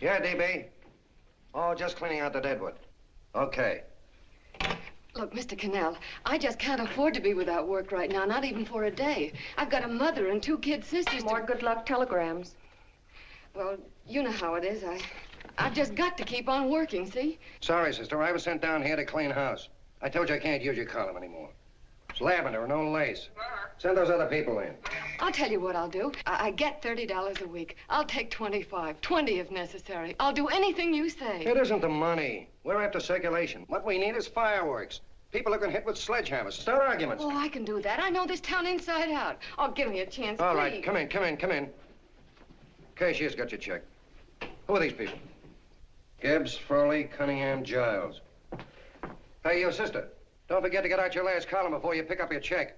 Yeah, DB. Oh, just cleaning out the deadwood. Okay. Look, Mr. Connell, I just can't afford to be without work right now, not even for a day. I've got a mother and 2 kid sisters. More good luck telegrams. Well, you know how it is. I've just got to keep on working, see? Sorry, sister. I was sent down here to clean house. I told you I can't use your column anymore. It's lavender and no lace. Send those other people in. I'll tell you what I'll do. I get $30 a week. I'll take 25, 20 if necessary. I'll do anything you say. It isn't the money. We're after circulation. What we need is fireworks. People are going to hit with sledgehammers. Start arguments. Oh, I can do that. I know this town inside out. Oh, give me a chance, All please. right, come in. Cashier's got your check. Who are these people? Gibbs, Frawley, Cunningham, Giles. Hey, you sister. Don't forget to get out your last column before you pick up your check.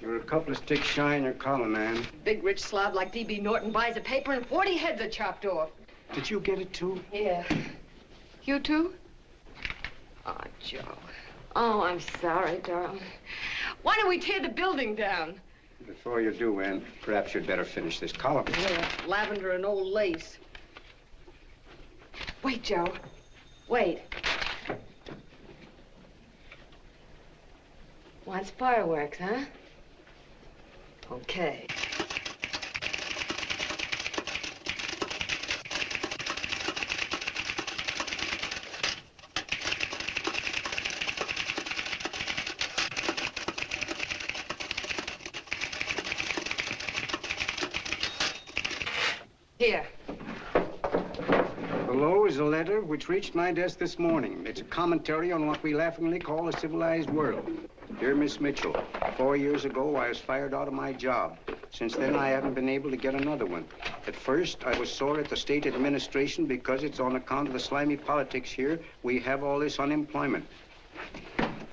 You're a couple of sticks shy in your column, man. Big rich slob like D.B. Norton buys a paper and 40 heads are chopped off. Did you get it, too? Yeah. You too? Oh, Joe. Oh, I'm sorry, darling. Why don't we tear the building down? Before you do, Ann, perhaps you'd better finish this column. Yeah, lavender and old lace. Wait, Joe. Wait. Wants fireworks, huh? Okay. Here. Below is a letter which reached my desk this morning. It's a commentary on what we laughingly call a civilized world. Dear Miss Mitchell, 4 years ago, I was fired out of my job. Since then, I haven't been able to get another one. At first, I was sore at the state administration because it's on account of the slimy politics here we have all this unemployment.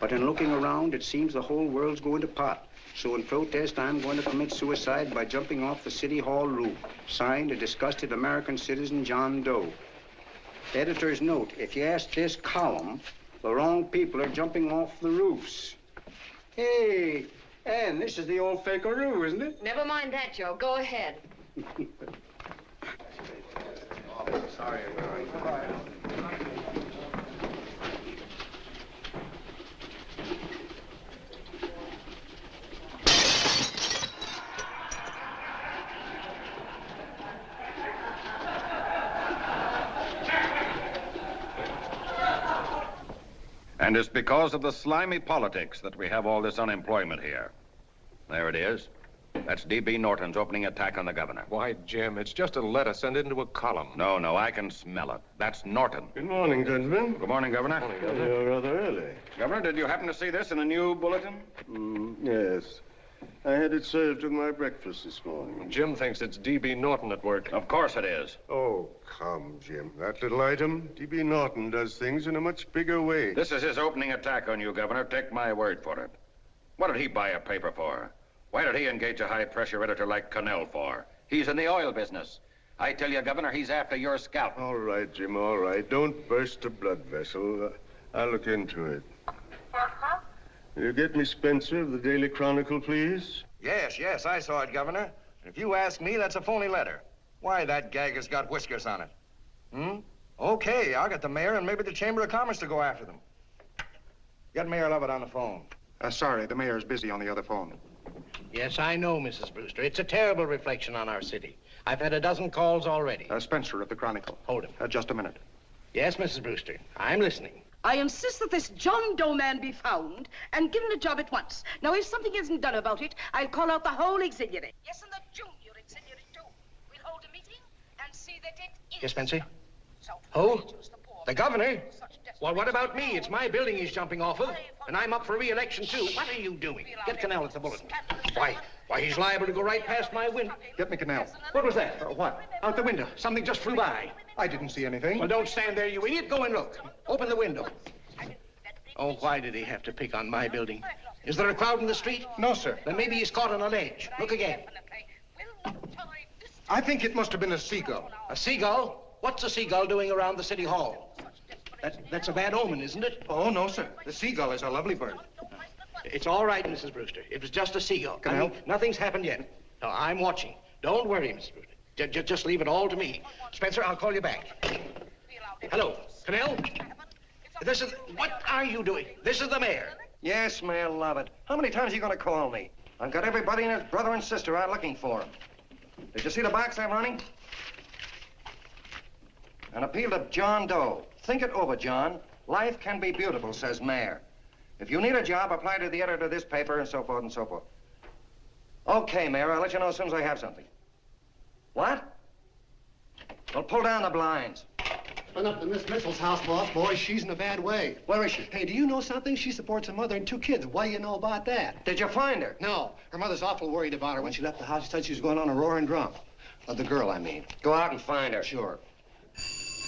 But in looking around, it seems the whole world's going to pot. So in protest, I'm going to commit suicide by jumping off the City Hall roof. Signed, a disgusted American citizen, John Doe. Editor's note, if you ask this column, the wrong people are jumping off the roofs. Hey, Ann, this is the old fakeroo, isn't it? Never mind that, Joe. Go ahead. Sorry. And it's because of the slimy politics that we have all this unemployment here. There it is. That's D.B. Norton's opening attack on the governor. Why, Jim, it's just a letter sent into a column. No, I can smell it. That's Norton. Good morning, gentlemen. Good morning, Governor. Morning, Governor. You're rather early. Governor, did you happen to see this in a new bulletin? Yes. I had it served with my breakfast this morning. Jim thinks it's D.B. Norton at work. Of course it is. Oh, come, Jim. That little item, D.B. Norton does things in a much bigger way. This is his opening attack on you, Governor. Take my word for it. What did he buy a paper for? Why did he engage a high-pressure editor like Connell for? He's in the oil business. I tell you, Governor, he's after your scalp. All right, Jim, all right. Don't burst a blood vessel. I'll look into it. Will you get me Spencer of the Daily Chronicle, please? Yes, I saw it, Governor. If you ask me, that's a phony letter. Why, that gag has got whiskers on it. Okay, I'll get the mayor and maybe the Chamber of Commerce to go after them. Get Mayor Lovett on the phone. Sorry, the mayor's busy on the other phone. Yes, I know, Mrs. Brewster. It's a terrible reflection on our city. I've had a dozen calls already. Spencer of the Chronicle. Hold him. Just a minute. Yes, Mrs. Brewster. I'm listening. I insist that this John Doe man be found and given a job at once. Now, if something isn't done about it, I'll call out the whole auxiliary. Yes, and the junior auxiliary, too. We'll hold a meeting and see that it is. Yes, Spencer? Who? The governor? Well, what about me? It's my building he's jumping off of, and I'm up for re-election, too. What are you doing? Get Connell at the bulletin. Why, he's liable to go right past my window. Get me Connell. What was that? What? Out the window. Something just flew by. I didn't see anything. Well, don't stand there, you idiot. Go and look. Open the window. Oh, why did he have to pick on my building? Is there a crowd in the street? No, sir. Then maybe he's caught on a ledge. Look again. We'll not tolerate I think it must have been a seagull. A seagull? What's a seagull doing around the city hall? That's a bad omen, isn't it? Oh, no, sir. The seagull is a lovely bird. It's all right, Mrs. Brewster. It was just a seagull. Can I help? Nothing's happened yet. No, I'm watching. Don't worry, Mrs. Brewster. Just leave it all to me. Spencer, I'll call you back. Hello, Connell? What are you doing? This is the mayor. Yes, Mayor Lovett. How many times are you going to call me? I've got everybody and his brother and sister out looking for him. Did you see the box I'm running? An appeal to John Doe. Think it over, John. Life can be beautiful, says Mayor. If you need a job, apply to the editor of this paper and so forth and so forth. Okay, Mayor, I'll let you know as soon as I have something. What? Well, pull down the blinds. Went up to Miss Mitchell's house, boss. Boy, she's in a bad way. Where is she? Hey, do you know something? She supports a mother and 2 kids. What do you know about that? Did you find her? No. Her mother's awful worried about her. When she left the house, she said she was going on a roaring drunk. The girl, I mean. Go out and find her. Sure.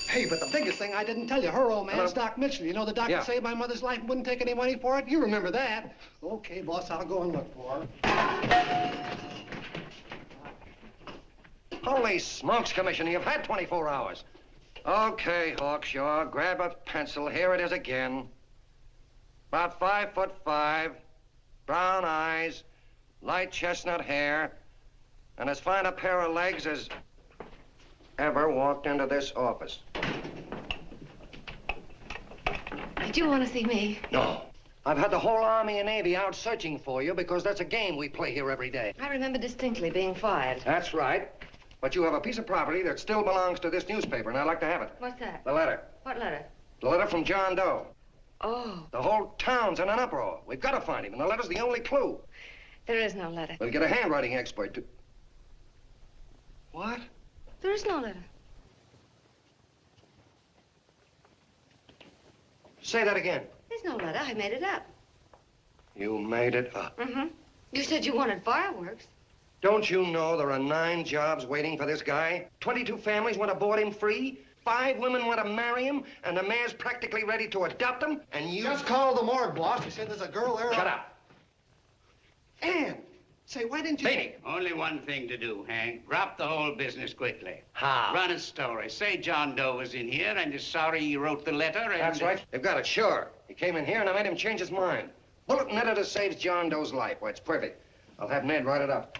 Hey, but the biggest thing I didn't tell you, her old man's Doc Mitchell. You know the doctor Yeah. saved my mother's life and wouldn't take any money for it? You remember that. Okay, boss, I'll go and look for her. Holy smokes, Commissioner, you've had 24 hours. Okay, Hawkshaw, grab a pencil. Here it is again. About 5'5", brown eyes, light chestnut hair, and as fine a pair of legs as ever walked into this office. Did you want to see me? No. I've had the whole Army and Navy out searching for you because that's a game we play here every day. I remember distinctly being fired. That's right. But you have a piece of property that still belongs to this newspaper, and I'd like to have it. What's that? The letter. What letter? The letter from John Doe. Oh, The whole town's in an uproar. We've got to find him, and the letter's the only clue. there is no letter. We'll get a handwriting expert to... What? There is no letter. Say that again. There's no letter. I made it up. You made it up. Mm-hmm. You said you wanted fireworks. Don't you know there are 9 jobs waiting for this guy? 22 families want to board him free. 5 women want to marry him, and the mayor's practically ready to adopt him, and you... Just call the morgue, boss. He said there's a girl there. Shut up. Ann! Say, why didn't you... Beanie. Only one thing to do, Hank. Drop the whole business quickly. How? Run a story. Say John Doe was in here and is sorry he wrote the letter and... That's right. They've got it, sure. He came in here, and I made him change his mind. Bulletin editor saves John Doe's life. Why, it's perfect. I'll have Ned write it up.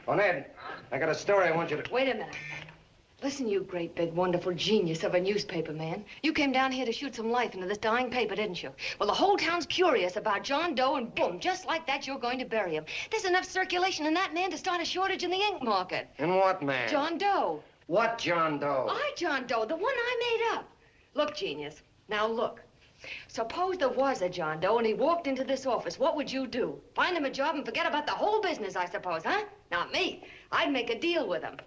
Oh, Ned, I got a story I want you to... Wait a minute. Listen, you great, big, wonderful genius of a newspaper man. You came down here to shoot some life into this dying paper, didn't you? Well, the whole town's curious about John Doe, and boom, just like that, you're going to bury him. There's enough circulation in that man to start a shortage in the ink market. In what, man? John Doe. What John Doe? John Doe, the one I made up. Look, genius, now look. Suppose there was a John Doe and he walked into this office. What would you do? Find him a job and forget about the whole business, I suppose, huh? Not me. I'd make a deal with him.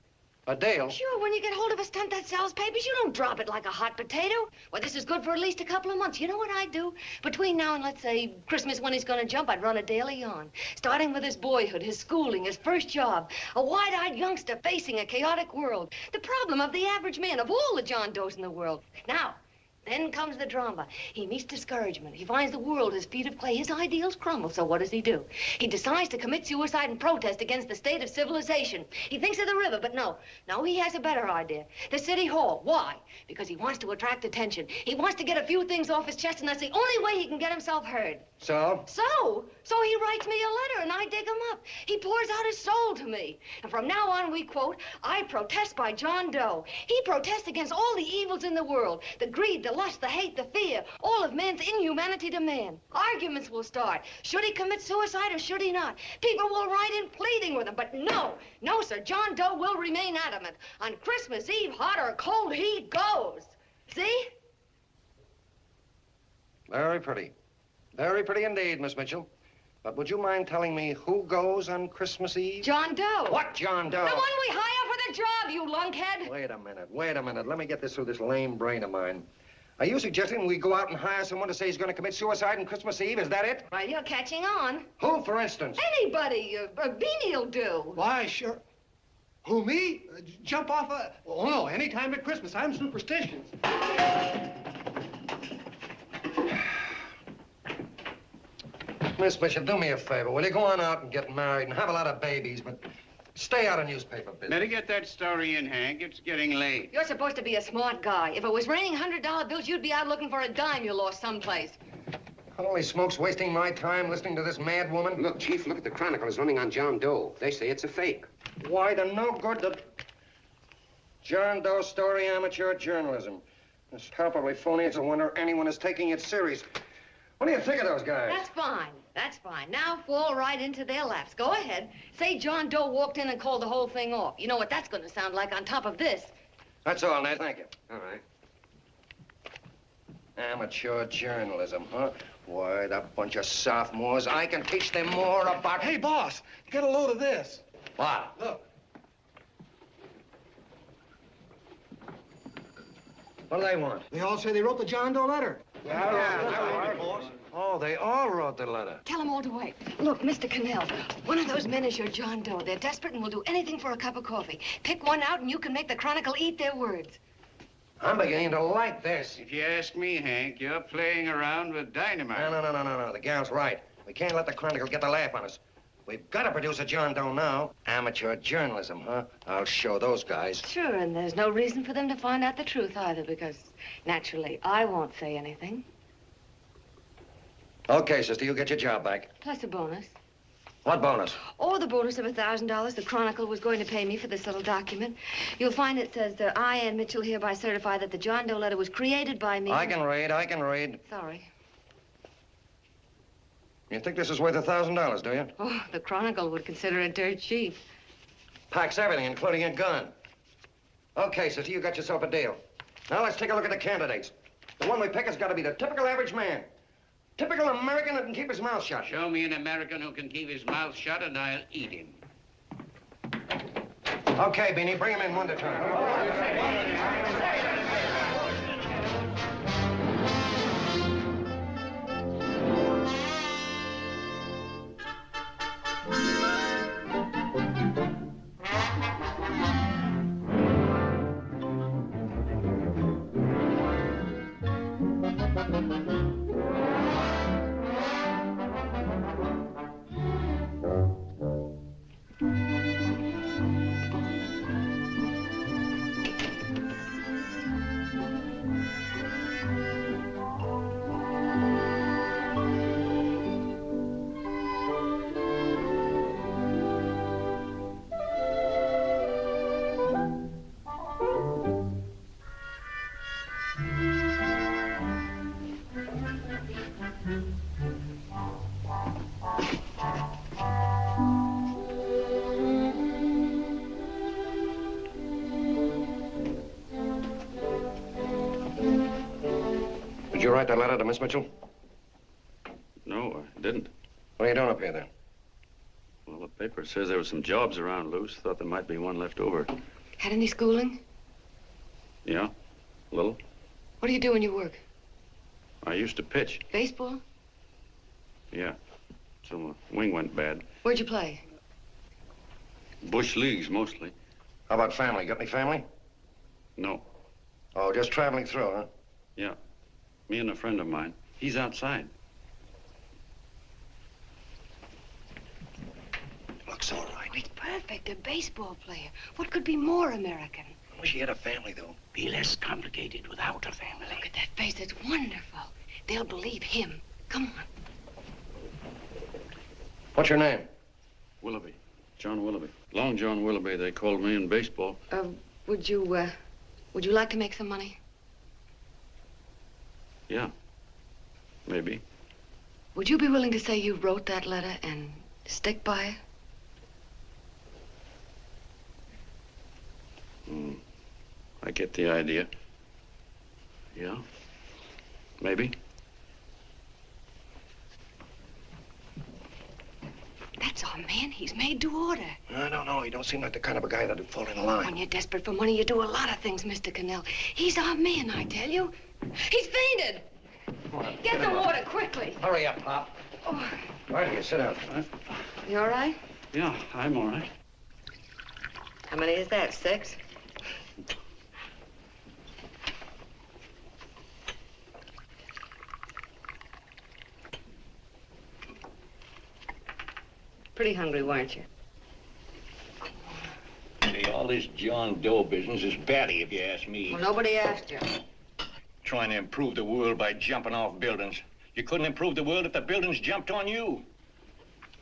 A deal? Sure, when you get hold of a stunt that sells papers, you don't drop it like a hot potato. Well, this is good for at least a couple of months. You know what I'd do? Between now and, let's say, Christmas when he's gonna jump, I'd run a daily on. Starting with his boyhood, his schooling, his first job. A wide-eyed youngster facing a chaotic world. The problem of the average man, of all the John Does in the world. Now, then comes the drama. He meets discouragement. He finds the world his feet of clay. His ideals crumble. So what does he do? He decides to commit suicide and protest against the state of civilization. He thinks of the river, but no. No, he has a better idea. The city hall. Why? Because he wants to attract attention. He wants to get a few things off his chest, and that's the only way he can get himself heard. So? So he writes me a letter, and I dig him up. He pours out his soul to me. And from now on, we quote, I protest by John Doe. He protests against all the evils in the world. The greed, the lust, the hate, the fear. All of man's inhumanity to man. Arguments will start. Should he commit suicide or should he not? People will write in pleading with him. But no, sir. John Doe will remain adamant. On Christmas Eve, hot or cold, he goes. See? Very pretty. Very pretty indeed, Miss Mitchell. But would you mind telling me who goes on Christmas Eve? John Doe. What John Doe? The one we hire for the job, you lunkhead. Wait a minute. Let me get this through this lame brain of mine. Are you suggesting we go out and hire someone to say he's going to commit suicide on Christmas Eve? Is that it? Well, you're catching on. Who, for instance? Anybody. Beanie'll do. Why, sure. Who, me? Jump off a... Oh, no, any time at Christmas. I'm superstitious. Miss Mitchell, do me a favor. Will you go on out and get married and have a lot of babies, but Stay out of newspaper business. Better get that story in, Hank. It's getting late. You're supposed to be a smart guy. If it was raining $100 bills, you'd be out looking for a dime you lost someplace. Holy smokes, wasting my time listening to this mad woman. Look, Chief, look at the Chronicle. It's running on John Doe. They say it's a fake. Why, the no good that... John Doe story, amateur journalism. It's palpably phony. It's a wonder anyone is taking it serious. What do you think of those guys? That's fine. That's fine. Now fall right into their laps. Go ahead. Say John Doe walked in and called the whole thing off. You know what that's going to sound like on top of this. That's all, Ned. Thank you. All right. Amateur journalism, huh? Why, that bunch of sophomores, I can teach them more about... Hey, boss, get a load of this. What? Look. What do they want? They all say they wrote the John Doe letter. Oh, they all wrote the letter. Tell them all to wait. Look, Mr. Connell, one of those men is your John Doe. They're desperate and will do anything for a cup of coffee. Pick one out and you can make the Chronicle eat their words. I'm beginning to like this. If you ask me, Hank, you're playing around with dynamite. No. The gal's right. We can't let the Chronicle get the laugh on us. We've got to produce a John Doe now. Amateur journalism, huh? I'll show those guys. Sure, and there's no reason for them to find out the truth either, because naturally, I won't say anything. Okay, sister, you get your job back. Plus a bonus. What bonus? Oh, the bonus of $1,000 the Chronicle was going to pay me for this little document. You'll find it says that I, Ann Mitchell, hereby certify that the John Doe letter was created by me. I can read. Sorry. You think this is worth $1,000, do you? Oh, the Chronicle would consider it dirt cheap. Packs everything, including a gun. Okay, sister, you got yourself a deal. Now let's take a look at the candidates. The one we pick has got to be the typical average man. Typical American that can keep his mouth shut. Show me an American who can keep his mouth shut and I'll eat him. Okay, Beanie, bring him in one at a time. Did you write that letter to Miss Mitchell? No, I didn't. What are you doing up here, then? Well, the paper says there were some jobs around loose. Thought there might be one left over. Had any schooling? Yeah, a little. What do you do when you work? I used to pitch. Baseball? Yeah, so my wing went bad. Where'd you play? Bush leagues, mostly. How about family? Got any family? No. Oh, just traveling through, huh? Yeah, me and a friend of mine. He's outside. Looks all right. It's perfect, a baseball player. What could be more American? I wish he had a family, though. Be less complicated without a family. Look at that face, it's wonderful. They'll believe him. Come on. What's your name? Willoughby. John Willoughby. Long John Willoughby, they called me in baseball. Would you like to make some money? Yeah, maybe. Would you be willing to say you wrote that letter and stick by it? I get the idea. Yeah, maybe. That's our man. He's made to order. I don't know. He don't seem like the kind of a guy that'd fall in line. When you're desperate for money, you do a lot of things, Mr. Connell. He's our man, I tell you. He's fainted. Get the water quickly. Hurry up, Pop. Oh. Right here, sit down. You all right? Yeah, I'm all right. How many is that, 6? Pretty hungry, weren't you? All this John Doe business is batty, if you ask me. Well, nobody asked you. Trying to improve the world by jumping off buildings. You couldn't improve the world if the buildings jumped on you.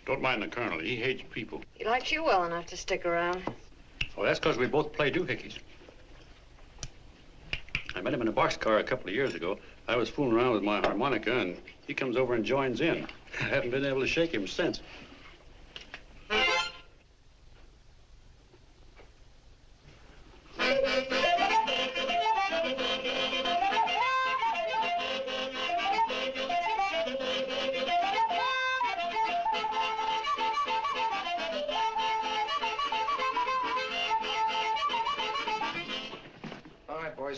Don't mind the colonel. He hates people. He likes you well enough to stick around. Well, that's because we both play doohickeys. I met him in a boxcar a couple of years ago. I was fooling around with my harmonica, and he comes over and joins in. I haven't been able to shake him since.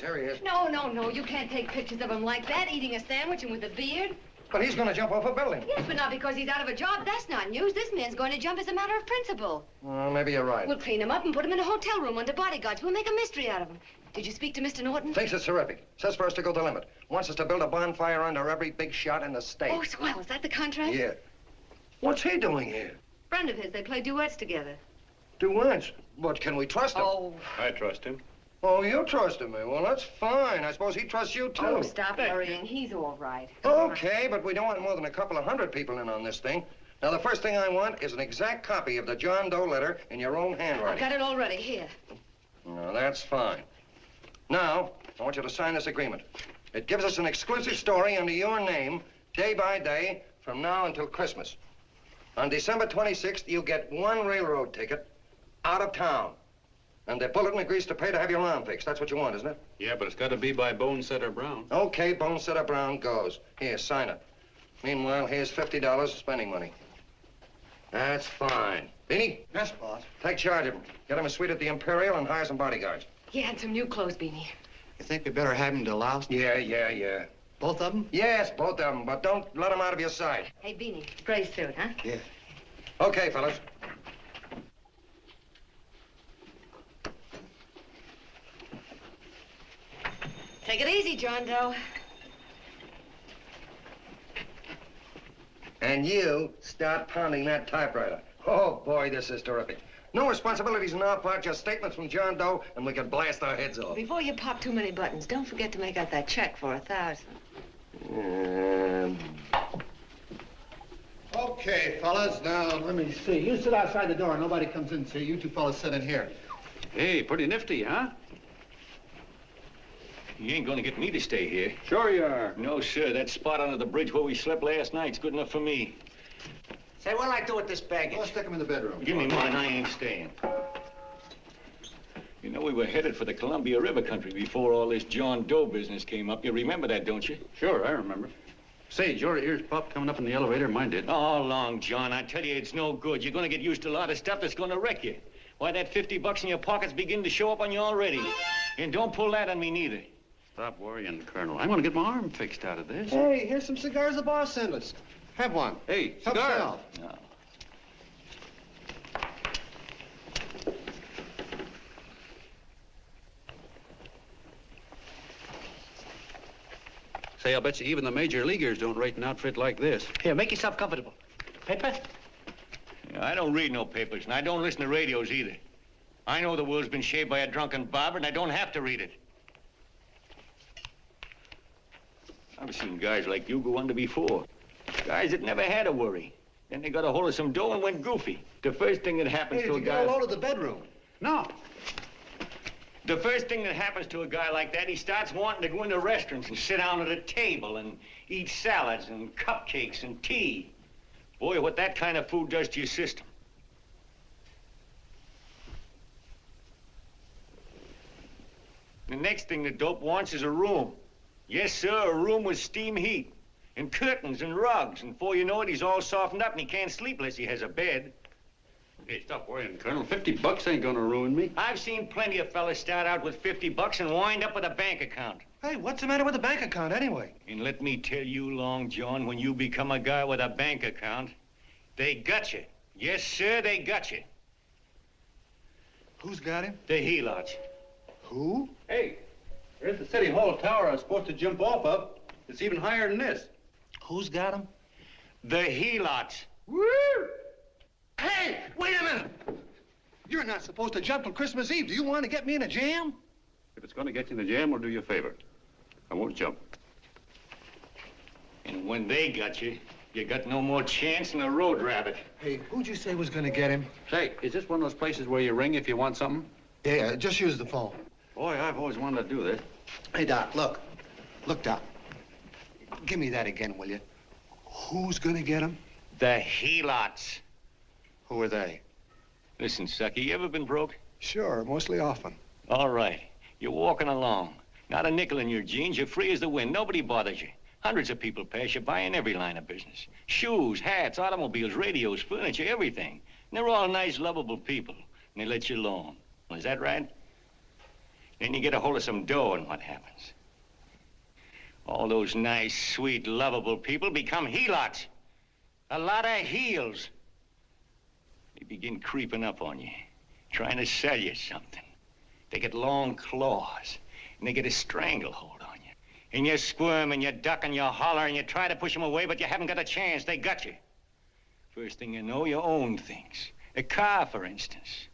Here he is. No, you can't take pictures of him like that, eating a sandwich and with a beard. But he's going to jump off a building. Yes, but not because he's out of a job. That's not news. This man's going to jump as a matter of principle. Well, maybe you're right. We'll clean him up and put him in a hotel room under bodyguards. We'll make a mystery out of him. Did you speak to Mr. Norton? Thinks it's terrific. Says for us to go the limit. Wants us to build a bonfire under every big shot in the state. Oh, swell. Is that the contract? Yeah. What's he doing here? Friend of his. They play duets together. Duets? But can we trust him? Oh. I trust him. Oh, you trusted me. Well, that's fine. I suppose he trusts you, too. Oh, stop worrying. He's all right. Okay, but we don't want more than a couple of hundred people in on this thing. Now, the first thing I want is an exact copy of the John Doe letter in your own handwriting. I've got it already. Here. No, that's fine. Now, I want you to sign this agreement. It gives us an exclusive story under your name, day by day, from now until Christmas. On December 26th, you get one railroad ticket out of town. And the bulletin agrees to pay to have your arm fixed. That's what you want, isn't it? Yeah, but it's got to be by Bonesetter Brown. Okay, Bonesetter Brown goes. Here, sign it. Meanwhile, here's $50 spending money. That's fine. Beanie? Yes, boss. Take charge of him. Get him a suite at the Imperial and hire some bodyguards. Yeah, and some new clothes, Beanie. You think we better have him deloused? Yeah. Both of them? Yes, both of them, but don't let them out of your sight. Hey, Beanie, gray suit, huh? Yeah. Okay, fellas. Take it easy, John Doe. And you start pounding that typewriter. Oh, boy, this is terrific. No responsibilities on our part, just statements from John Doe, and we can blast our heads off. Before you pop too many buttons, don't forget to make out that check for $1,000. Okay, fellas, now let me see. You sit outside the door. Nobody comes in, see? You two fellas sit in here. Hey, pretty nifty, huh? You ain't gonna get me to stay here. Sure you are. No, sir. That spot under the bridge where we slept last night's good enough for me. Say, what'll I do with this baggage? Let's stick him in the bedroom. Give me mine, I ain't staying. You know, we were headed for the Columbia River country before all this John Doe business came up. You remember that, don't you? Sure, I remember. Say, your ears popped coming up in the elevator. Mine did. All along, John. I tell you, it's no good. You're gonna get used to a lot of stuff that's gonna wreck you. Why, that $50 in your pocket's beginning to show up on you already. And don't pull that on me, neither. Stop worrying, Colonel. I'm going to get my arm fixed out of this. Hey, here's some cigars the boss sent us. Have one. Hey, Help cigars. yourself. No. Say, I'll bet you even the major leaguers don't rate an outfit like this. Here, make yourself comfortable. Paper? I don't read no papers, and I don't listen to radios either. I know the world's been shaped by a drunken barber, and I don't have to read it. I've seen guys like you go under before. Guys that never had a worry. Then they got a hold of some dough and went goofy. The first thing that happens Hey, to a did you guy... get a load of the bedroom? No. The first thing that happens to a guy like that, he starts wanting to go into restaurants and sit down at a table and eat salads and cupcakes and tea. Boy, what that kind of food does to your system. The next thing the dope wants is a room. Yes, sir, a room with steam heat and curtains and rugs. And before you know it, he's all softened up and he can't sleep unless he has a bed. Hey, stop worrying, Colonel. $50 ain't gonna ruin me. I've seen plenty of fellas start out with $50 and wind up with a bank account. Hey, what's the matter with the bank account anyway? And let me tell you, Long John, when you become a guy with a bank account, they got you. Yes, sir, they got you. Who's got him? The helots. Who? Hey, there's the City Hall tower I was supposed to jump off of. It's even higher than this. Who's got him? The helots. Woo! Hey, wait a minute! You're not supposed to jump till Christmas Eve. Do you want to get me in a jam? If it's going to get you in the jam, we'll do you a favor. I won't jump. And when they got you, you got no more chance than a road rabbit. Hey, who'd you say was going to get him? Say, is this one of those places where you ring if you want something? Yeah, just use the phone. Boy, I've always wanted to do this. Hey, Doc, look. Look, Doc. Give me that again, will you? Who's going to get him? The helots. Who are they? Listen, sucker, you ever been broke? Sure, mostly often. All right. You're walking along. Not a nickel in your jeans. You're free as the wind. Nobody bothers you. Hundreds of people pass you by in every line of business. Shoes, hats, automobiles, radios, furniture, everything. And they're all nice, lovable people. And they let you alone. Well, is that right? Then you get a hold of some dough, and what happens? All those nice, sweet, lovable people become helots. A lot of heels. They begin creeping up on you, trying to sell you something. They get long claws, and they get a stranglehold on you. And you squirm, and you duck, and you holler, and you try to push them away, but you haven't got a chance. They got you. First thing you know, you own things. A car, for instance.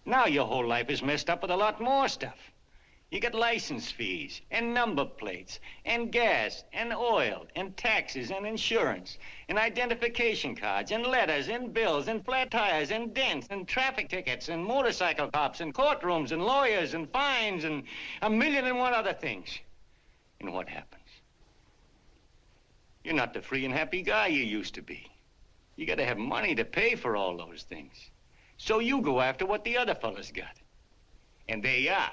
Now your whole life is messed up with a lot more stuff. You get license fees, and number plates, and gas, and oil, and taxes, and insurance, and identification cards, and letters, and bills, and flat tires, and dents, and traffic tickets, and motorcycle cops, and courtrooms, and lawyers, and fines, and 1,000,001 other things. And what happens? You're not the free and happy guy you used to be. You gotta have money to pay for all those things. So you go after what the other fellas got. And there you are.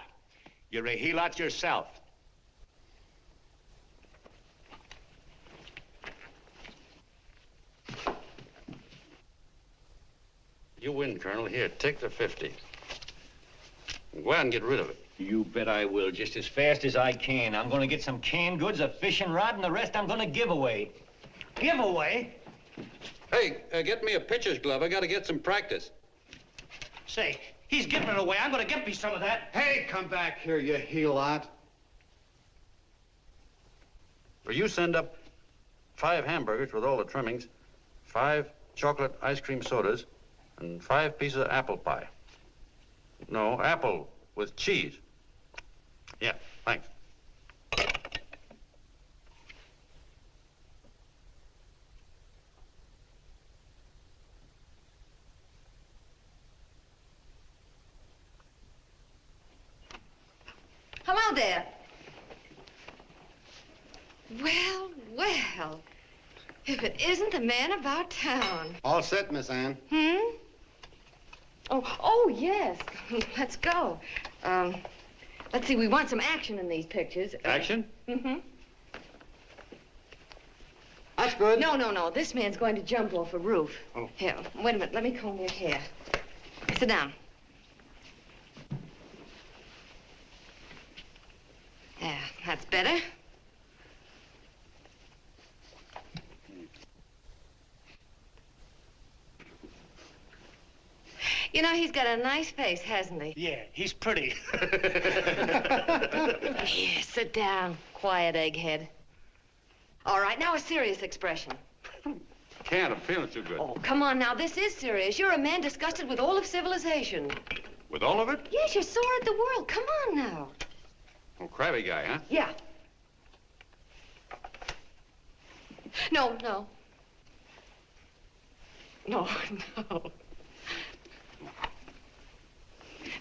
You're a helot yourself. You win, Colonel. Here, take the 50. Go out and get rid of it. You bet I will, just as fast as I can. I'm gonna get some canned goods, a fishing rod, and the rest I'm gonna give away. Give away? Hey, get me a pitcher's glove. I gotta get some practice. Say, he's giving it away. I'm going to get me some of that. Hey, come back here, you helot. Well, you send up 5 hamburgers with all the trimmings, 5 chocolate ice cream sodas, and 5 pieces of apple pie. No, apple with cheese. Yeah, thanks. Hello there. Well, well. If it isn't the man about town. All set, Miss Ann. Oh, yes. Let's go. Let's see, we want some action in these pictures. Action? That's good. No. This man's going to jump off a roof. Oh. Here, wait a minute. Let me comb your hair. Sit down. Yeah, that's better. You know, he's got a nice face, hasn't he? Yeah, he's pretty. Here, sit down. Quiet, egghead. All right, now a serious expression. Can't. I'm feeling too good. Oh, come on now. This is serious. You're a man disgusted with all of civilization. With all of it? Yes, you're sore at the world. Come on now. Oh, crabby guy, huh? Yeah. No.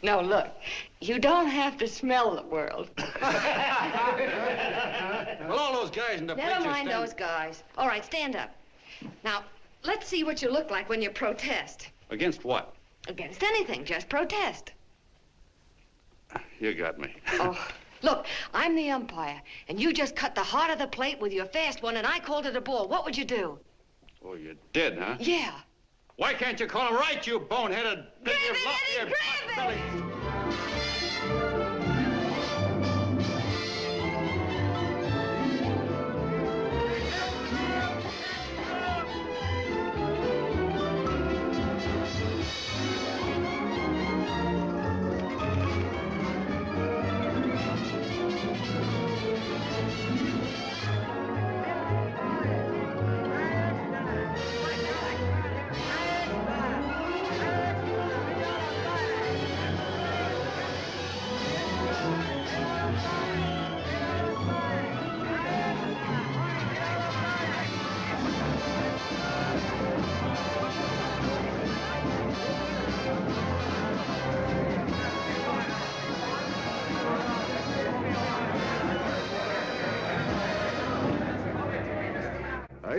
No, look. You don't have to smell the world. Well, all those guys in the picture Never mind those guys. All right, stand up. Now, let's see what you look like when you protest. Against what? Against anything. Just protest. You got me. Oh, look, I'm the umpire, and you just cut the heart of the plate with your fast one, and I called it a ball. What would you do? Oh, you did, huh? Yeah. Why can't you call him right, you boneheaded... Grab it, Eddie, grab it!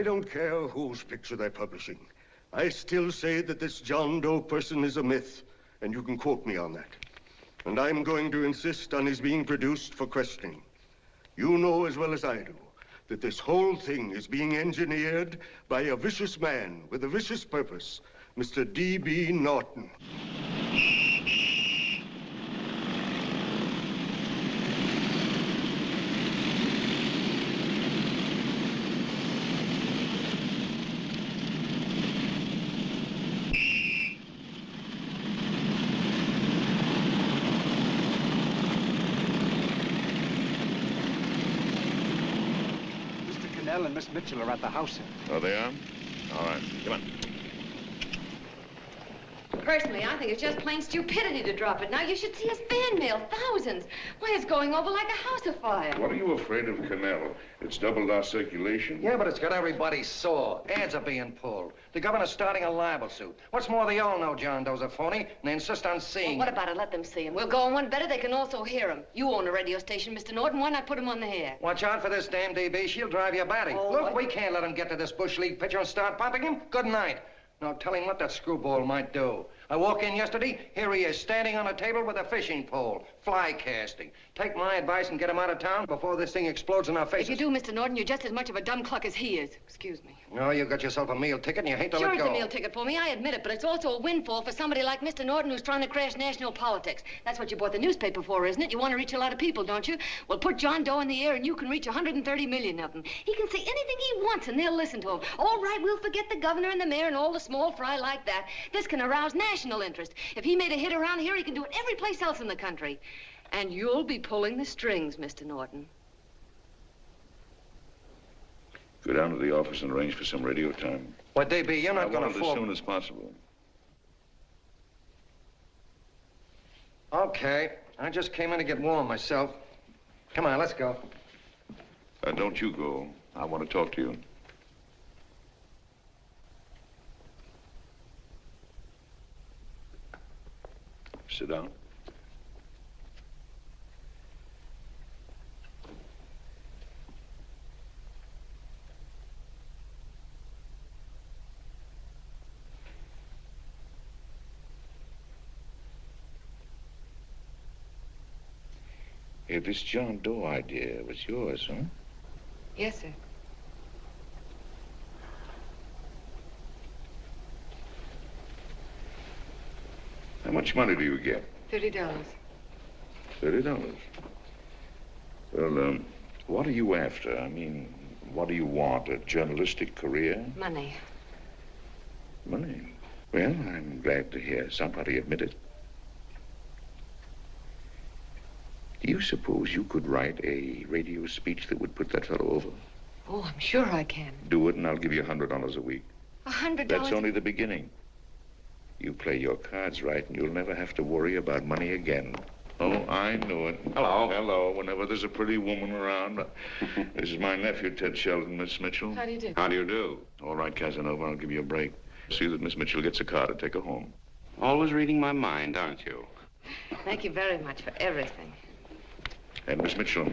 don't care whose picture they're publishing. I still say that this John Doe person is a myth, and you can quote me on that. And I'm going to insist on his being produced for questioning. You know as well as I do that this whole thing is being engineered by a vicious man with a vicious purpose, Mr. D.B. Norton. Connell and Miss Mitchell are at the house, sir. Oh, they are? All right, come on. Personally, I think it's just plain stupidity to drop it. Now, you should see his fan mail, thousands. Why, it's going over like a house afire. What are you afraid of, Connell? It's doubled our circulation. Yeah, but it's got everybody sore. Ads are being pulled. The governor's starting a libel suit. What's more, they all know John Doe's a phony, and they insist on seeing Well, what about it? Let them see him. We'll go on one better. They can also hear him. You own a radio station, Mr. Norton. Why not put him on the air? Watch out for this damn DB. She'll drive you batty. Oh, Look, what? we can't let him get to this Bush League pitcher and start pumping him. Good night. Now, tell him what that screwball might do. I walk in yesterday, here he is, standing on a table with a fishing pole, fly casting. Take my advice and get him out of town before this thing explodes in our faces. If you do, Mr. Norton, you're just as much of a dumb cluck as he is. Excuse me. No, you got yourself a meal ticket and you hate to Sure, let it's go. a meal ticket for me, I admit it, but it's also a windfall for somebody like Mr. Norton who's trying to crash national politics. That's what you bought the newspaper for, isn't it? You want to reach a lot of people, don't you? Well, put John Doe in the air and you can reach 130 million of them. He can say anything he wants and they'll listen to him. All right, we'll forget the governor and the mayor and all the small fry like that. This can arouse national interest. If he made a hit around here, he can do it every place else in the country. And you'll be pulling the strings, Mr. Norton. Go down to the office and arrange for some radio time. What, DB, you're not going to as fall... soon as possible. Okay, I just came in to get warm myself. Come on, let's go. Don't you go. I want to talk to you. Sit down. Hey, this John Doe idea was yours, huh? Yes, sir. How much money do you get? $30. $30. Well, what are you after? I mean, what do you want? A journalistic career? Money. Money? Well, I'm glad to hear somebody admit it. Do you suppose you could write a radio speech that would put that fellow over? Oh, I'm sure I can. Do it, and I'll give you $100 a week. $100? That's only the beginning. You play your cards right, and you'll never have to worry about money again. Oh, I knew it. Hello. Hello. Whenever there's a pretty woman around. This is my nephew, Ted Sheldon, Miss Mitchell. How do you do? How do you do? All right, Casanova, I'll give you a break. See that Miss Mitchell gets a car to take her home. Always reading my mind, aren't you? Thank you very much for everything. And Miss Mitchell,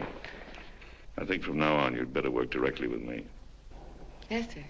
I think from now on you'd better work directly with me. Yes, sir.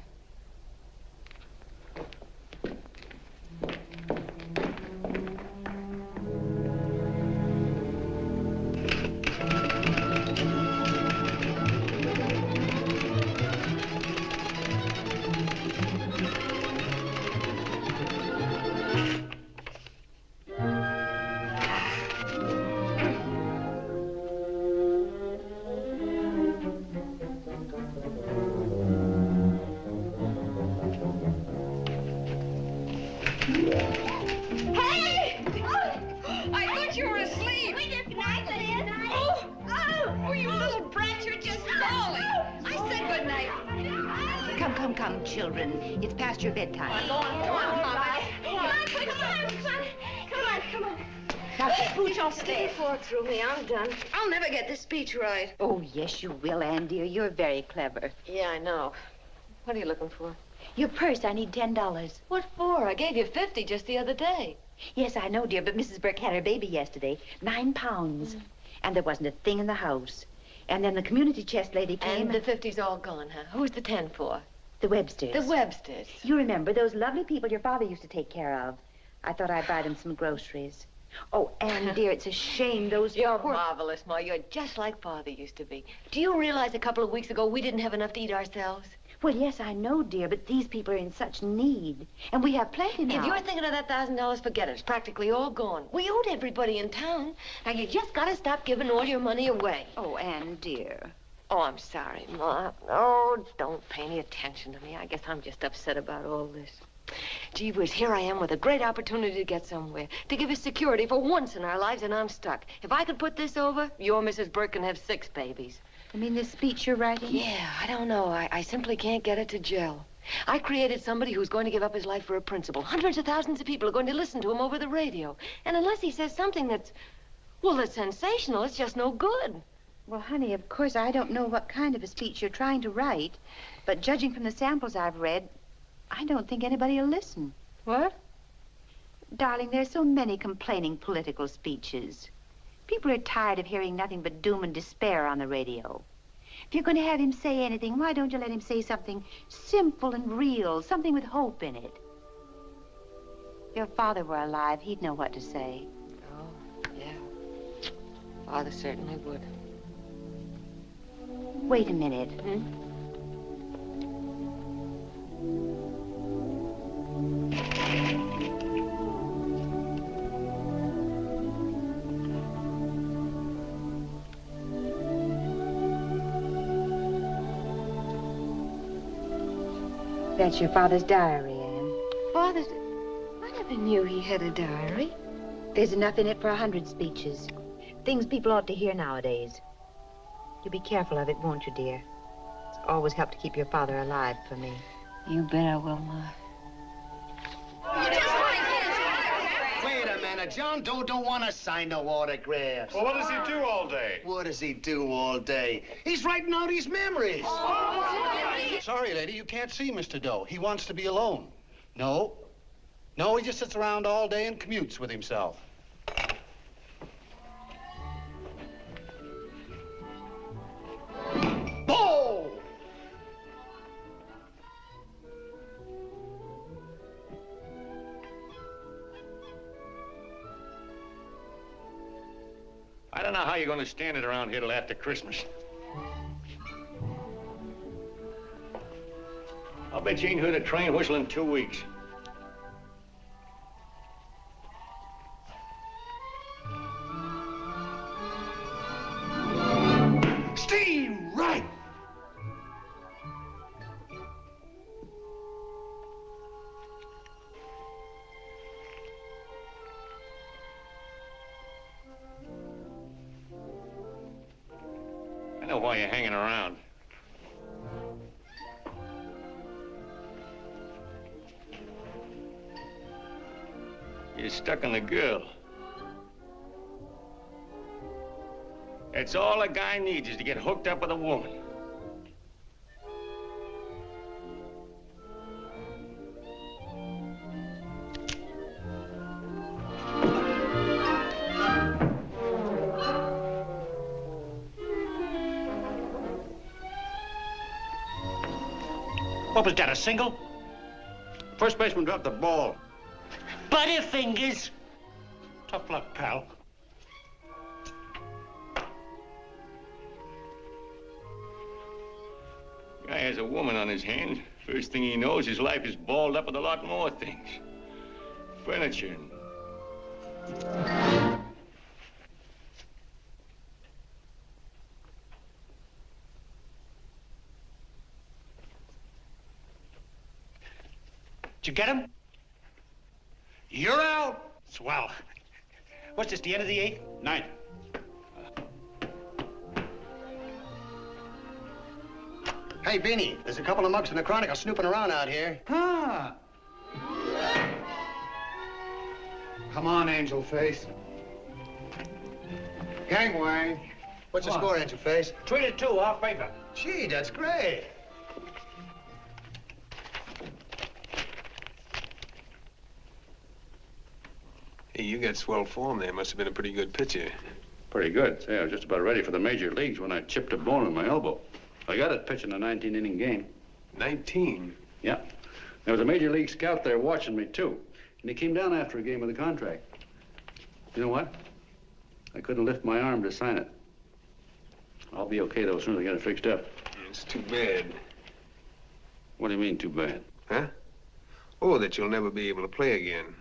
Come, children. It's past your bedtime. Come on, Mama. Come on. Now, scooch off the Stick your bed. fork through me. I'm done. I'll never get this speech right. Oh, yes, you will, Ann, dear. You're very clever. Yeah, I know. What are you looking for? Your purse, I need $10. What for? I gave you 50 just the other day. Yes, I know, dear, but Mrs. Burke had her baby yesterday. 9 pounds. And there wasn't a thing in the house. And then the community chest lady came. And the 50's all gone, huh? Who's the 10 for? The Websters. The Websters. You remember those lovely people your father used to take care of. I thought I'd buy them some groceries. Oh, Anne, dear, it's a shame those You're marvelous, Ma. You're just like Father used to be. Do you realize a couple of weeks ago we didn't have enough to eat ourselves? Well, yes, I know, dear, but these people are in such need. And we have plenty now. If you're thinking of that $1,000, forget it. It's practically all gone. We owed everybody in town. Now, you just got to stop giving all your money away. Oh, Anne, dear. Oh, I'm sorry, Ma. Oh, don't pay any attention to me. I guess I'm just upset about all this. Gee whiz, here I am with a great opportunity to get somewhere, to give us security for once in our lives, and I'm stuck. If I could put this over, your Mrs. Burke can have 6 babies. You mean this speech you're writing? Yeah, I don't know. I simply can't get it to gel. I created somebody who's going to give up his life for a principle. Hundreds of thousands of people are going to listen to him over the radio. And unless he says something that's sensational, it's just no good. Well, honey, of course, I don't know what kind of a speech you're trying to write, but judging from the samples I've read, I don't think anybody will listen. What? Darling, there's so many complaining political speeches. People are tired of hearing nothing but doom and despair on the radio. If you're going to have him say anything, why don't you let him say something simple and real, something with hope in it? If your father were alive, he'd know what to say. Oh, yeah. Father certainly would. Wait a minute. That's your father's diary, Anne. Father's... I never knew he had a diary. There's enough in it for 100 speeches. Things people ought to hear nowadays. You'll be careful of it, won't you, dear? It's always helped to keep your father alive for me. You bet I will, Ma. Wait a minute. John Doe don't want to sign no autographs. Well, what does he do all day? What does he do all day? He's writing out his memories. Sorry, lady, you can't see Mr. Doe. He wants to be alone. No, he just sits around all day and commutes with himself. Oh! I don't know how you're going to stand it around here till after Christmas. I'll bet you ain't heard a train whistle in 2 weeks. Steam right! I know why you're hanging around. You're stuck on the girl. That's all a guy needs is to get hooked up with a woman. What was that, a single? First baseman dropped the ball. Butterfingers. Tough luck, pal. Guy has a woman on his hands. First thing he knows, his life is balled up with a lot more things. Furniture and... Did you get him? You're out. Swell. What's this, the end of the 8th? 9th. Hey, Beanie, there's a couple of mugs from the Chronicle snooping around out here. Huh. Come on, Angel Face. Gangway. What's the score, Angel Face? 3-2, our favor. Gee, that's great. Hey, you got swell form there. Must have been a pretty good pitcher. Pretty good. Say, I was just about ready for the major leagues when I chipped a bone in my elbow. I got it pitching a 19-inning game. 19? Yeah. There was a major league scout there watching me, too. And he came down after a game of the contract. You know what? I couldn't lift my arm to sign it. I'll be okay, though, as soon as I get it fixed up. It's too bad. What do you mean, too bad? Huh? Oh, that you'll never be able to play again.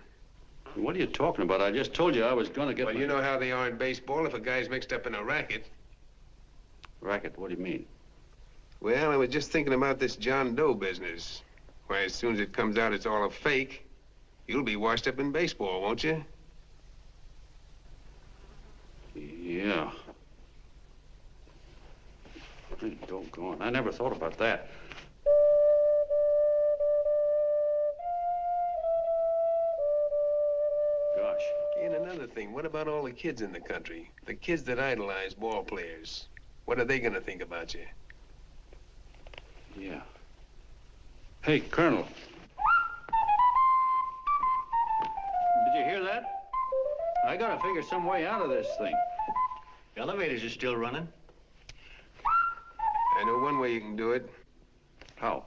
What are you talking about? I just told you I was going to get Well, you know how they are in baseball if a guy's mixed up in a racket. Racket? What do you mean? Well, I was just thinking about this John Doe business. Why, as soon as it comes out it's all a fake, you'll be washed up in baseball, won't you? Yeah. Hey, doggone. I never thought about that. Gosh. And another thing, what about all the kids in the country? The kids that idolize ball players. What are they gonna think about you? Yeah. Hey, Colonel. Did you hear that? I gotta figure some way out of this thing. Elevators are still running. I know one way you can do it. How?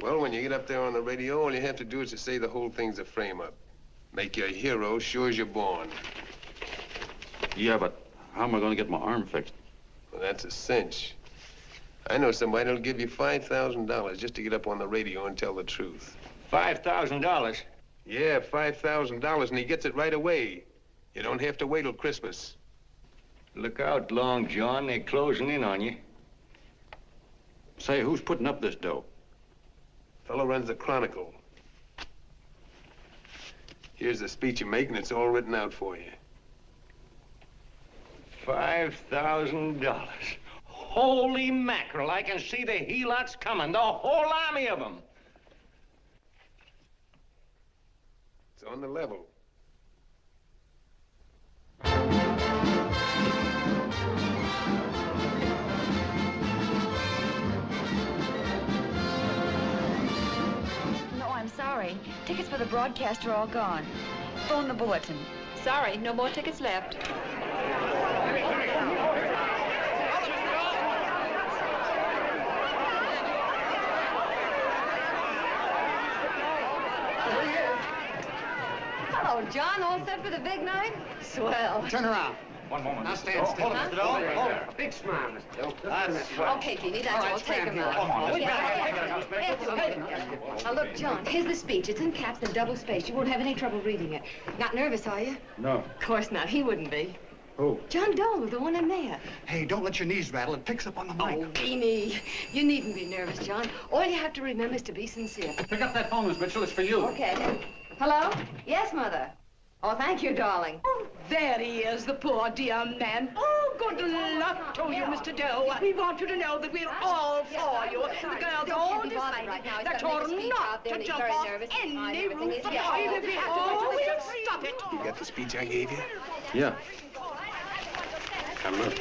Well, when you get up there on the radio, all you have to do is to say the whole thing's a frame-up. Make you a hero sure as you're born. Yeah, but how am I gonna get my arm fixed? Well, that's a cinch. I know somebody that'll give you $5,000 just to get up on the radio and tell the truth. $5,000? Yeah, $5,000, and he gets it right away. You don't have to wait till Christmas. Look out, Long John. They're closing in on you. Say, who's putting up this dough? Fellow runs the Chronicle. Here's the speech you make, and it's all written out for you. $5,000. Holy mackerel, I can see the helots coming, the whole army of them. It's on the level. No, I'm sorry. Tickets for the broadcast are all gone. Phone the bulletin. Sorry, no more tickets left. Hello, John. All set for the big night? Swell. Turn around. One moment. Now stand still. Huh? Mr. Doe. Hold it. Big smile, Mr. Doe. That's swell. Okay, Jeannie, that's All right, all. Take stand him here. out. Come on, let's Now, look, John, here's the speech. It's in caps and double spaced. You won't have any trouble reading it. Not nervous, are you? No. Of course not. He wouldn't be. Who? John Doe, the one in there. Hey, don't let your knees rattle. It picks up on the mic. Oh, Beanie, you needn't be nervous, John. All you have to remember is to be sincere. Pick up that phone, Miss Mitchell. It's for you. Okay. Hello? Yes, Mother. Oh, thank you, darling. Oh, there he is, the poor dear man. Oh, good luck to you, Mr. Doe. We want you to know that we're all for you. The girls all decided that you're not to jump off any roof. Even if we have to, we'll stop it. You got the speech I gave you? Yeah. Now, look.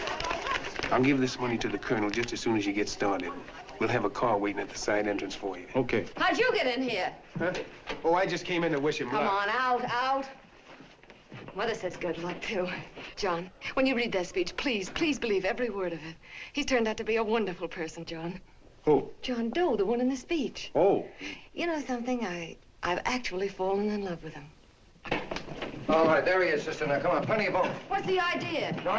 I'll give this money to the colonel just as soon as you get started. We'll have a car waiting at the side entrance for you. Okay. How'd you get in here? Huh? Oh, I just came in to wish him luck. Come on, out. Mother says good luck, too. John, when you read that speech, please believe every word of it. He's turned out to be a wonderful person, John. Who? John Doe, the one in the speech. Oh. You know something? I've actually fallen in love with him. All right, there he is, sister. Now, come on, plenty of room. What's the idea? No,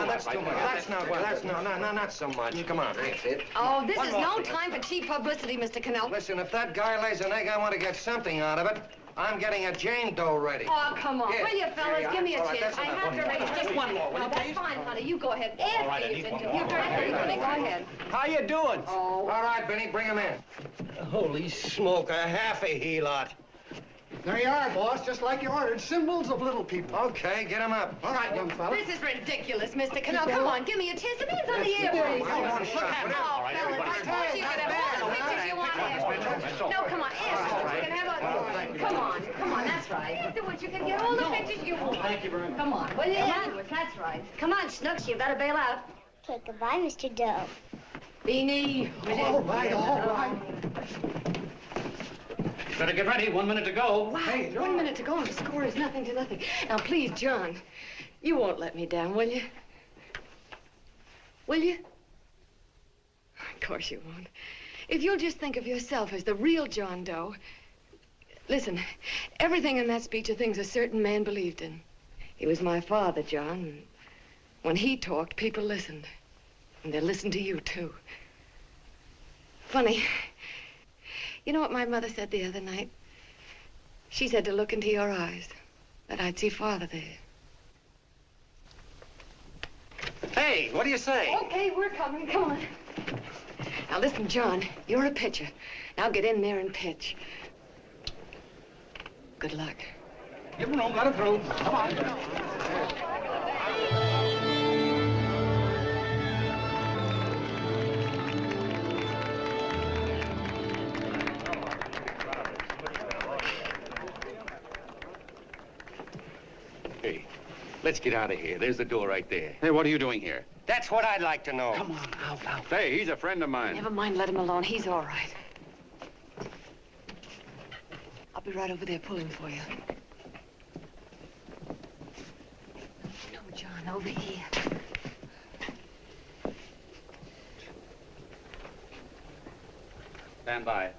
that's too much. Not so much. Come on, that's it. Oh, this is no time for cheap publicity, Mr. Connell. Listen, if that guy lays an egg, I want to get something out of it. I'm getting a Jane Doe ready. Oh, come on. Here, Will you, fellas? here, Give me a all right, chance. that's I enough. have to raise Just one more, will No, you, that's please? fine, honey. You go ahead. All right, I After need you've one been more. You're very honey. Go ahead. How you doing? Oh. All right, Benny, bring him in. Holy smoke, a half a helot. There you are, boss, just like you ordered. Symbols of little people. Okay, get him up. All right, young fella. This is ridiculous, Mr. Connell. Come on, give me a chance. The man's on the air, please. One shot. Oh, fellas, of course you can have all the pictures you want afterwards. No, come on, afterwards. You can have a... Come on, that's right. Afterwards, you can get all the pictures you want. Thank you very much. Come on, will you? Afterwards, that's right. Come on, Snooks, you better bail out. Okay, goodbye, Mr. Doe. Beanie. All right. Better get ready. 1 minute to go. Wow, 1 minute to go and the score is nothing to nothing. Now, please, John, you won't let me down, will you? Will you? Of course you won't. If you'll just think of yourself as the real John Doe. Listen, everything in that speech are things a certain man believed in. He was my father, John. When he talked, people listened. And they listened to you, too. Funny. You know what my mother said the other night? She said to look into your eyes, that I'd see Father there. Hey, what do you say? Okay, we're coming. Come on. Now, listen, John, you're a pitcher. Now get in there and pitch. Good luck. Give him room, let him through. Come on. Hey, let's get out of here. There's the door right there. Hey, what are you doing here? That's what I'd like to know. Come on, out. Hey, he's a friend of mine. Never mind, let him alone. He's all right. I'll be right over there pulling for you. No, John, over here. Stand by.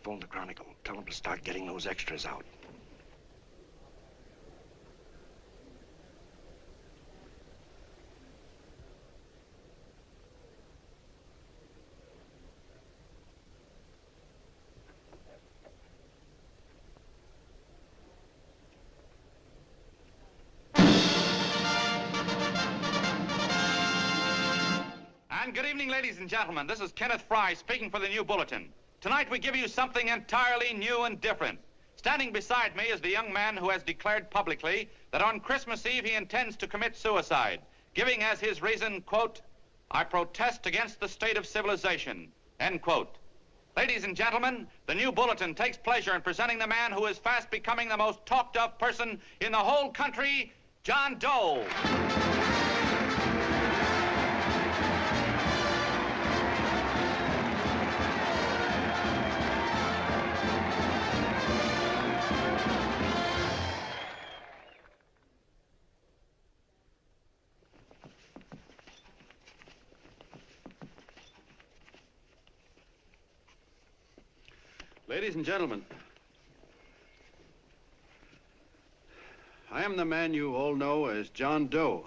Phone the Chronicle. Tell them to start getting those extras out. And good evening, ladies and gentlemen. This is Kenneth Fry speaking for the New Bulletin. Tonight we give you something entirely new and different. Standing beside me is the young man who has declared publicly that on Christmas Eve he intends to commit suicide, giving as his reason, quote, "I protest against the state of civilization," end quote. Ladies and gentlemen, the New Bulletin takes pleasure in presenting the man who is fast becoming the most talked of person in the whole country, John Doe. Ladies and gentlemen, I am the man you all know as John Doe.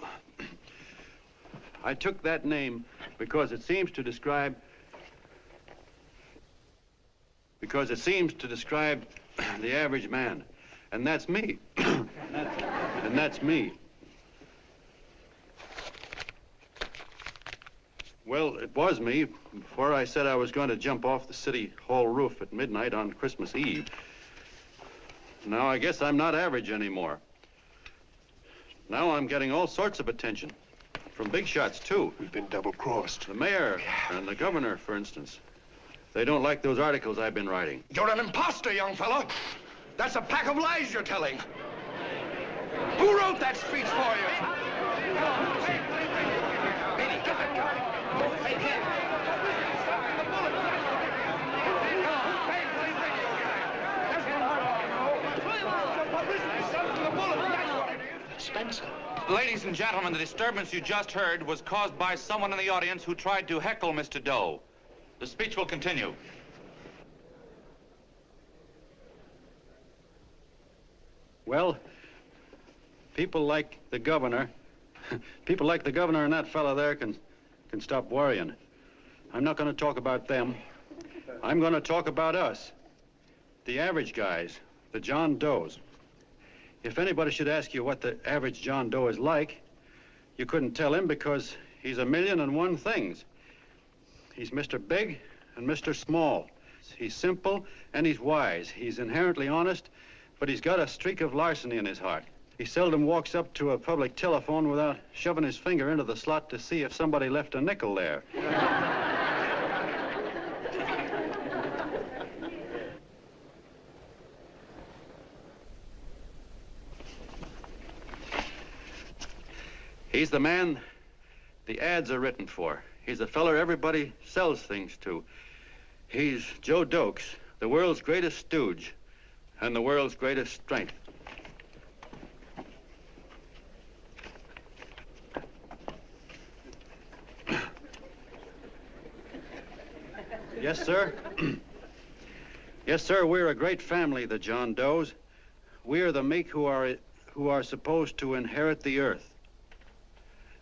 I took that name because it seems to describe the average man. And that's me. And that's me. Well, it was me before I said I was going to jump off the city hall roof at midnight on Christmas Eve. Now I guess I'm not average anymore. Now I'm getting all sorts of attention. From big shots, too. We've been double-crossed. The mayor and the governor, for instance. They don't like those articles I've been writing. You're an imposter, young fellow. That's a pack of lies you're telling. Who wrote that speech for you? Spencer. Ladies and gentlemen, the disturbance you just heard was caused by someone in the audience who tried to heckle Mr. Doe. The speech will continue. Well, people like the governor and that fellow there can stop worrying. I'm not going to talk about them. I'm going to talk about us, the average guys, the John Does. If anybody should ask you what the average John Doe is like, you couldn't tell him because he's a million and one things. He's Mr. Big and Mr. Small. He's simple and he's wise. He's inherently honest, but he's got a streak of larceny in his heart. He seldom walks up to a public telephone without shoving his finger into the slot to see if somebody left a nickel there. He's the man the ads are written for. He's the feller everybody sells things to. He's Joe Dokes, the world's greatest stooge and the world's greatest strength. Yes, sir. Yes, sir, we're a great family, the John Does. We are the meek who are supposed to inherit the earth.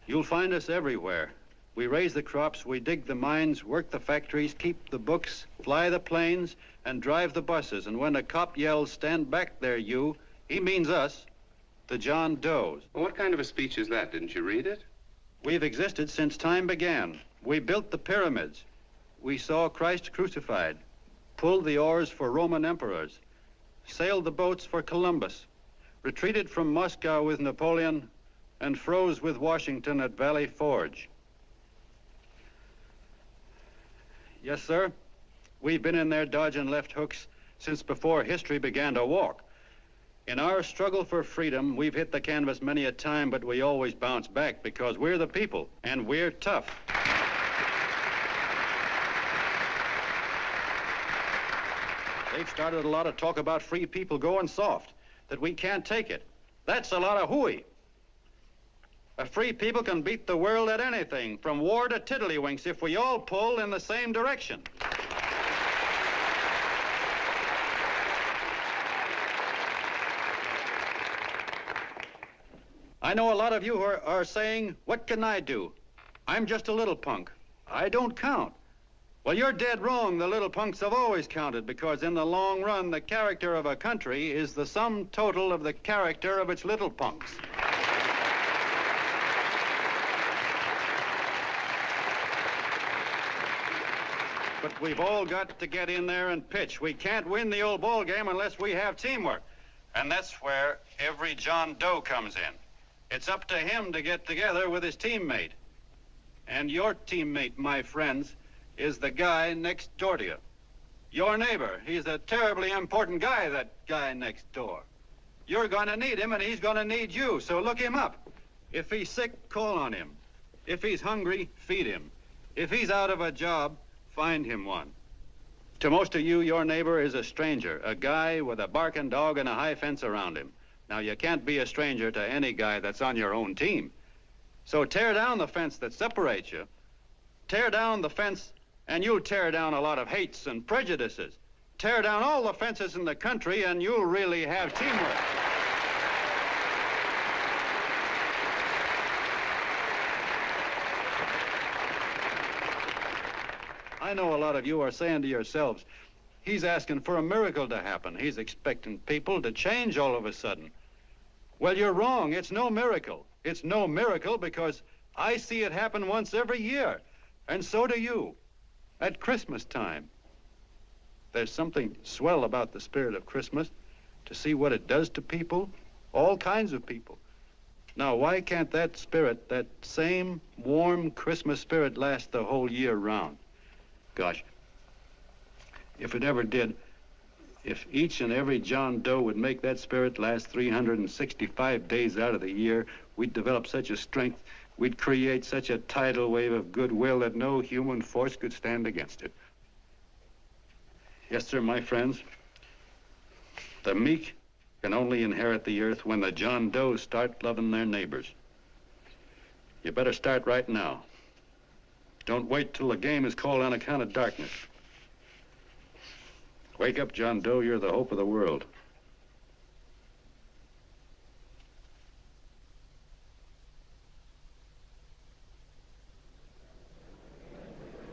You'll find us everywhere. We raise the crops, we dig the mines, work the factories, keep the books, fly the planes, and drive the buses. And when a cop yells, "Stand back there, you," he means us, the John Does. Well, what kind of a speech is that? Didn't you read it? We've existed since time began. We built the pyramids. We saw Christ crucified, pulled the oars for Roman emperors, sailed the boats for Columbus, retreated from Moscow with Napoleon, and froze with Washington at Valley Forge. Yes, sir. We've been in there dodging left hooks since before history began to walk. In our struggle for freedom, we've hit the canvas many a time, but we always bounce back because we're the people, and we're tough. They've started a lot of talk about free people going soft, that we can't take it. That's a lot of hooey. A free people can beat the world at anything, from war to tiddlywinks, if we all pull in the same direction. I know a lot of you are saying, "What can I do? I'm just a little punk. I don't count." Well, you're dead wrong. The little punks have always counted, because in the long run, the character of a country is the sum total of the character of its little punks. But we've all got to get in there and pitch. We can't win the old ball game unless we have teamwork. And that's where every John Doe comes in. It's up to him to get together with his teammate. And your teammate, my friends, is the guy next door to you. Your neighbor. He's a terribly important guy, that guy next door. You're going to need him, and he's going to need you, so look him up. If he's sick, call on him. If he's hungry, feed him. If he's out of a job, find him one. To most of you, your neighbor is a stranger, a guy with a barking dog and a high fence around him. Now, you can't be a stranger to any guy that's on your own team. So tear down the fence that separates you. Tear down the fence, and you'll tear down a lot of hates and prejudices. Tear down all the fences in the country, and you'll really have teamwork. I know a lot of you are saying to yourselves, he's asking for a miracle to happen. He's expecting people to change all of a sudden. Well, you're wrong. It's no miracle. It's no miracle because I see it happen once every year, and so do you, at Christmas time. There's something swell about the spirit of Christmas, to see what it does to people, all kinds of people. Now, why can't that spirit, that same warm Christmas spirit, last the whole year round? Gosh, if it ever did, if each and every John Doe would make that spirit last 365 days out of the year, we'd develop such a strength, we'd create such a tidal wave of goodwill that no human force could stand against it. Yes, sir, my friends. The meek can only inherit the earth when the John Does start loving their neighbors. You better start right now. Don't wait till the game is called on account of darkness. Wake up, John Doe. You're the hope of the world.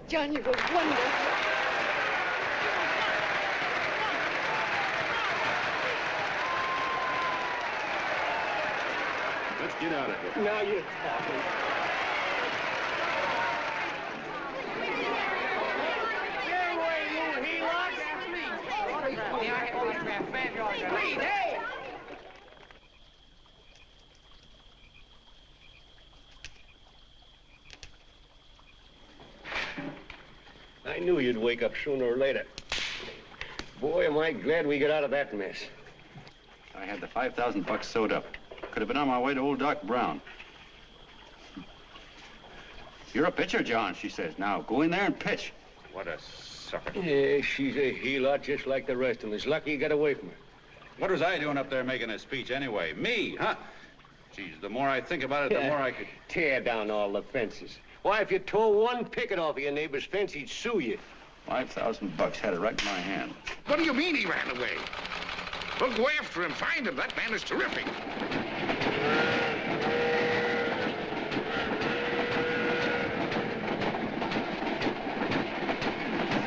John, you were wonderful. Let's get out of here. Now you're talking. Please, hey! I knew you'd wake up sooner or later. Boy, am I glad we got out of that mess. I had the $5,000 sewed up. Could have been on my way to old Doc Brown. You're a pitcher, John, she says. Now, go in there and pitch. What a sucker. Yeah, she's a heel-out just like the rest of them. It's lucky you got away from her. What was I doing up there making a speech anyway? Me, huh? Geez, the more I think about it, the more I could... Tear down all the fences. Why, if you tore one picket off of your neighbor's fence, he'd sue you. $5,000 had it right in my hand. What do you mean he ran away? Well, go after him, find him. That man is terrific.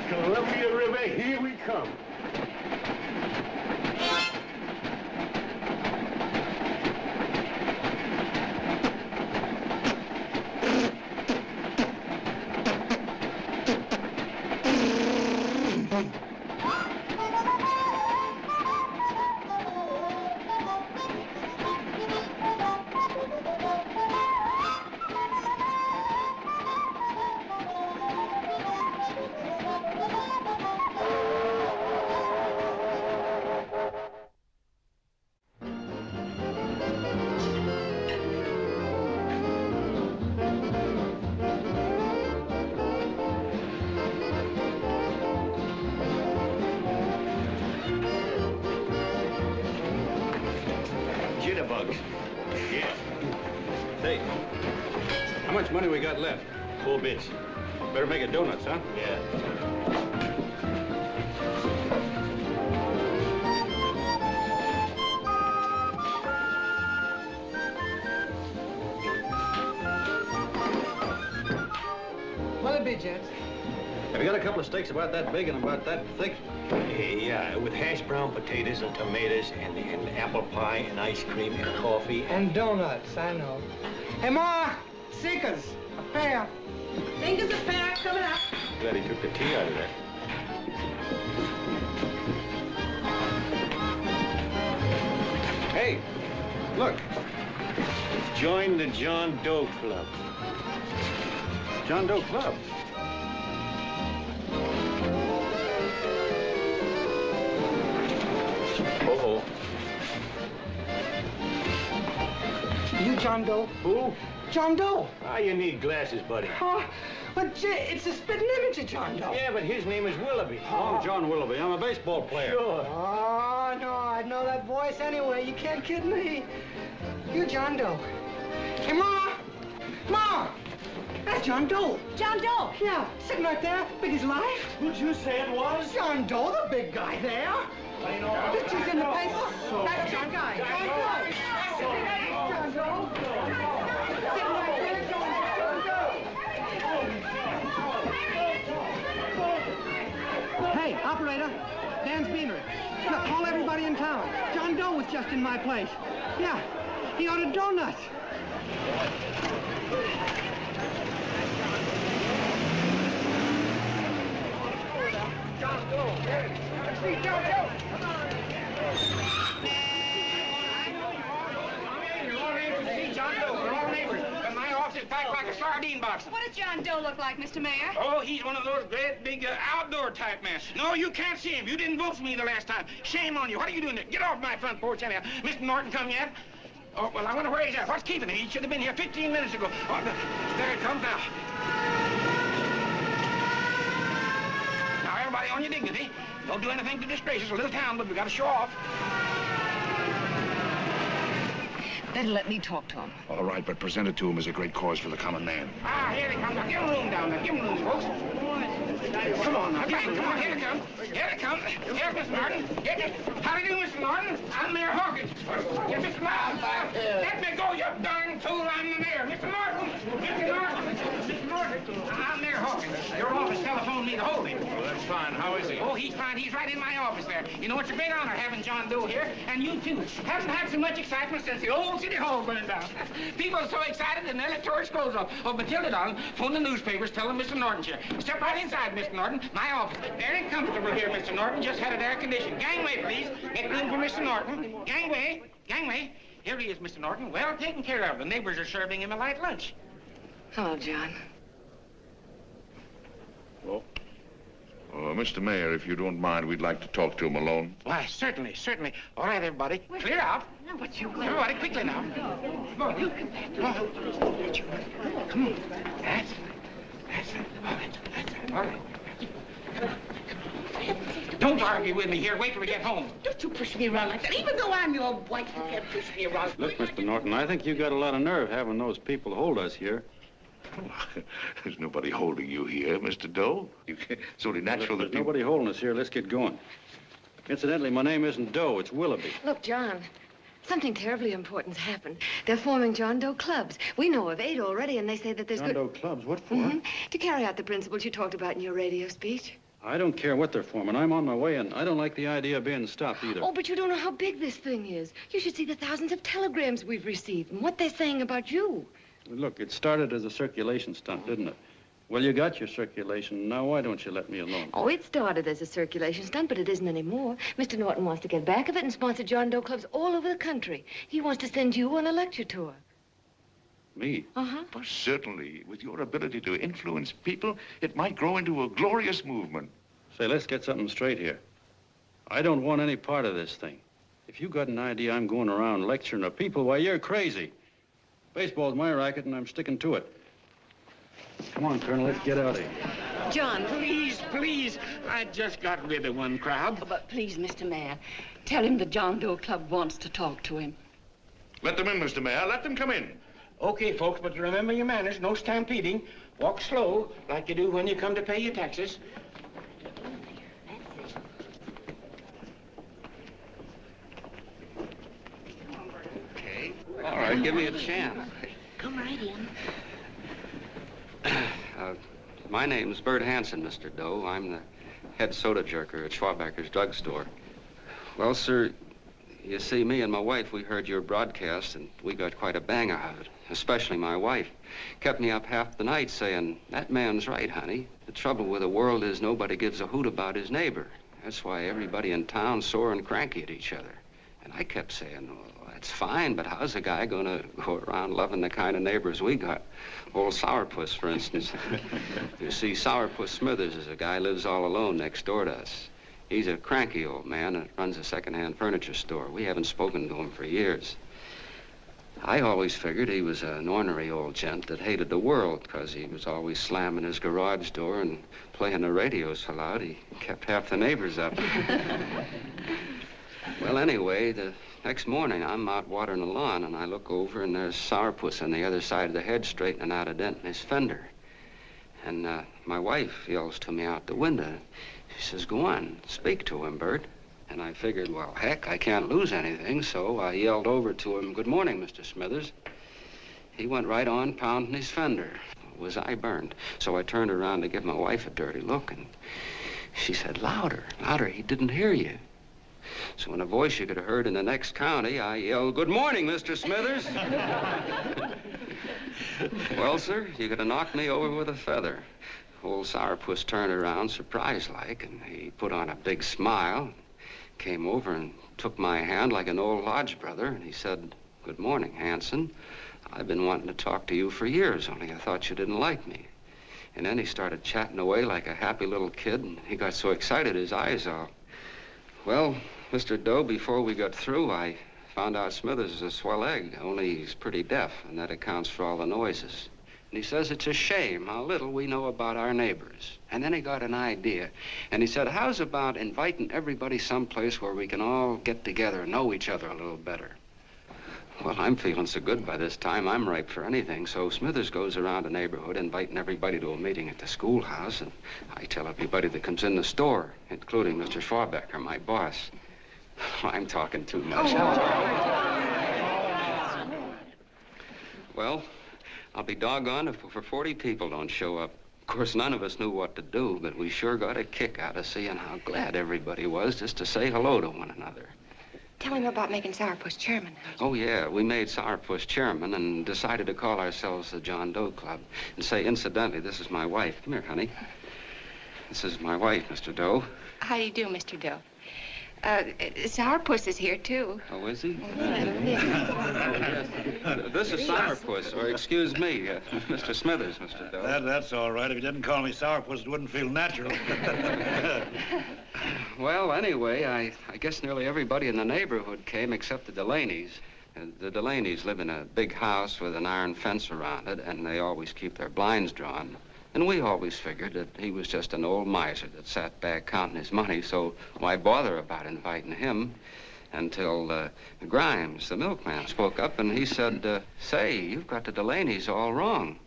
Columbia River, here we come. Yeah. Say, how much money we got left? 4 bits. Better make it donuts, huh? Yeah. Willoughby, gents. Have you got a couple of steaks about that big and about that thick? Yeah, with hash brown potatoes and tomatoes and apple pie and ice cream and coffee. And donuts, I know. Hey, Ma, Seekers, a pair. Fingers a pair, coming up. Glad he took the tea out of that. Hey, look. Join the John Doe Club. John Doe Club? Uh-oh. You John Doe? Who? John Doe. Ah, you need glasses, buddy. Oh, but it's a spitting image of John Doe. Yeah, but his name is Willoughby. I'm John Willoughby. I'm a baseball player. Sure. Oh, no, I'd know that voice anyway. You can't kid me. You John Doe. Hey, Ma! Ma! That's John Doe. John Doe? Yeah, sitting right there, big as life. Who'd you say it was? John Doe, the big guy there. I know. Pictures in the paper. That's John Guy. John Doe. John Doe. Sitting right there, John Doe. Hey, operator. Dan's Beanery. Look, call everybody in town. John Doe was just in my place. Yeah, he ordered donuts. John Doe. Let's see John Doe. Come on. You're all neighbors to see John Doe. We're all neighbors. And my office is packed like a sardine box. What does John Doe look like, Mr. Mayor? Oh, he's one of those great big outdoor type men. No, you can't see him. You didn't vote for me the last time. Shame on you. What are you doing there? Get off my front porch anyhow. Mr. Norton come yet? Oh, well, I wonder where he's at. What's keeping him? He should have been here 15 minutes ago. Oh, there it comes now. Now, everybody on your dignity. Don't do anything to disgrace us. A little town, but we got to show off. Better let me talk to him. All right, but present it to him as a great cause for the common man. Ah, here they come. Now, give him room down there. Give him room, folks. Come on now. Come on, here they come. Here they come. Here's Mr. Norton. How do you do, Mr. Norton? I'm Mayor Hawkins. Here's Mr. Miles. Let me go, you darn fool. I'm the mayor. Mr. Norton. Mr. Norton. Mr. Norton. I'm Mayor Hawkins. Your office telephoned me to hold him. Well, that's fine. How is he? Oh, he's fine. He's right in my office there. You know, it's a great honor having John Doe here, and you too. Haven't had so much excitement since the old city hall burned down. People are so excited that nearly tore his clothes off. Oh, Matilda, darling, phone the newspapers, tell them Mr. Norton's here. Step right inside, Mr. Norton. My office. Very comfortable here, Mr. Norton. Just had it air conditioned. Gangway, please. Get room for Mr. Norton. Gangway. Gangway. Here he is, Mr. Norton. Well taken care of. The neighbors are serving him a light lunch. Hello, John. Well, Mr. Mayor, if you don't mind, we'd like to talk to him alone. Why, certainly, certainly. All right, everybody. Clear out. Everybody, quickly now. Come on. Come on. That's All right. Don't argue with me here. Wait till we get home. Don't you push me around like that. Even though I'm your wife, you can't push me around. Look, Mr. Norton, I think you got a lot of nerve having those people hold us here. There's nobody holding you here, Mr. Doe. It's only natural There's that people... nobody holding us here. Let's get going. Incidentally, my name isn't Doe, it's Willoughby. Look, John, something terribly important's happened. They're forming John Doe clubs. We know of 8 already, and they say that there's John Doe clubs? What for? To carry out the principles you talked about in your radio speech. I don't care what they're forming. I'm on my way, and I don't like the idea of being stopped either. Oh, but you don't know how big this thing is. You should see the thousands of telegrams we've received and what they're saying about you. Look, it started as a circulation stunt, didn't it? Well, you got your circulation. Now, why don't you let me alone? Oh, it started as a circulation stunt, but it isn't anymore. Mr. Norton wants to get back of it and sponsor John Doe clubs all over the country. He wants to send you on a lecture tour. Me? Uh-huh. Well, certainly, with your ability to influence people, it might grow into a glorious movement. Say, let's get something straight here. I don't want any part of this thing. If you got an idea I'm going around lecturing to people, why, you're crazy. Baseball's my racket, and I'm sticking to it. Come on, Colonel, let's get out of here. John, please, please. I just got rid of one crowd. Oh, but please, Mr. Mayor, tell him the John Doe Club wants to talk to him. Let them in, Mr. Mayor. Let them come in. Okay, folks, but remember your manners. No stampeding. Walk slow, like you do when you come to pay your taxes. Okay. All right, give me a chance. Come right in. My name's Bert Hanson, Mr. Doe. I'm the head soda jerker at Schwabacker's drugstore. Well, sir, you see, me and my wife, we heard your broadcast, and we got quite a bang out of it, especially my wife. Kept me up half the night saying, that man's right, honey. The trouble with the world is nobody gives a hoot about his neighbor. That's why everybody in town's sore and cranky at each other. And I kept saying, well, that's fine, but how's a guy gonna go around loving the kind of neighbors we got? Old Sourpuss, for instance. You see, Sourpuss Smithers is a guy lives all alone next door to us. He's a cranky old man that runs a second-hand furniture store. We haven't spoken to him for years. I always figured he was an ornery old gent that hated the world because he was always slamming his garage door and playing the radio so loud he kept half the neighbors up. Well, anyway, the next morning I'm out watering the lawn and I look over and there's Sourpuss on the other side of the hedge straightening out a dent in his fender. And my wife yells to me out the window. She says, go on, speak to him, Bert. And I figured, well, heck, I can't lose anything, so I yelled over to him, good morning, Mr. Smithers. He went right on pounding his fender. Was I burned? So I turned around to give my wife a dirty look, and she said, louder, louder, he didn't hear you. So in a voice you could have heard in the next county, I yelled, good morning, Mr. Smithers. Well, sir, you could have knocked me over with a feather. Old Sourpuss turned around, surprised-like, and he put on a big smile, came over and took my hand like an old lodge brother, and he said, good morning, Hanson. I've been wanting to talk to you for years, only I thought you didn't like me. And then he started chatting away like a happy little kid, and he got so excited his eyes all... Well, Mr. Doe, before we got through, I found out Smithers is a swell egg, only he's pretty deaf, and that accounts for all the noises. And he says it's a shame how little we know about our neighbors. And then he got an idea. And he said, how's about inviting everybody someplace where we can all get together and know each other a little better? Well, I'm feeling so good by this time, I'm ripe for anything. So Smithers goes around the neighborhood inviting everybody to a meeting at the schoolhouse. And I tell everybody that comes in the store, including Mr. Schwabacker, my boss. I'm talking too much. Well, I'll be doggone if over 40 people don't show up. Of course, none of us knew what to do, but we sure got a kick out of seeing how glad everybody was just to say hello to one another. Tell him about making Sourpuss chairman. Oh, yeah, we made Sourpuss chairman and decided to call ourselves the John Doe Club. And say, incidentally, this is my wife. Come here, honey. This is my wife, Mr. Doe. How do you do, Mr. Doe? Sourpuss is here, too. Oh, is he? This is Sourpuss, or excuse me, Mr. Smithers, Mr. Doe. That's all right. If you didn't call me Sourpuss, it wouldn't feel natural. Well, anyway, I guess nearly everybody in the neighborhood came except the Delaney's. The Delaney's live in a big house with an iron fence around it, and they always keep their blinds drawn. And we always figured that he was just an old miser that sat back counting his money, so why bother about inviting him? Until Grimes, the milkman, spoke up and he said, say, you've got the Delaney's all wrong.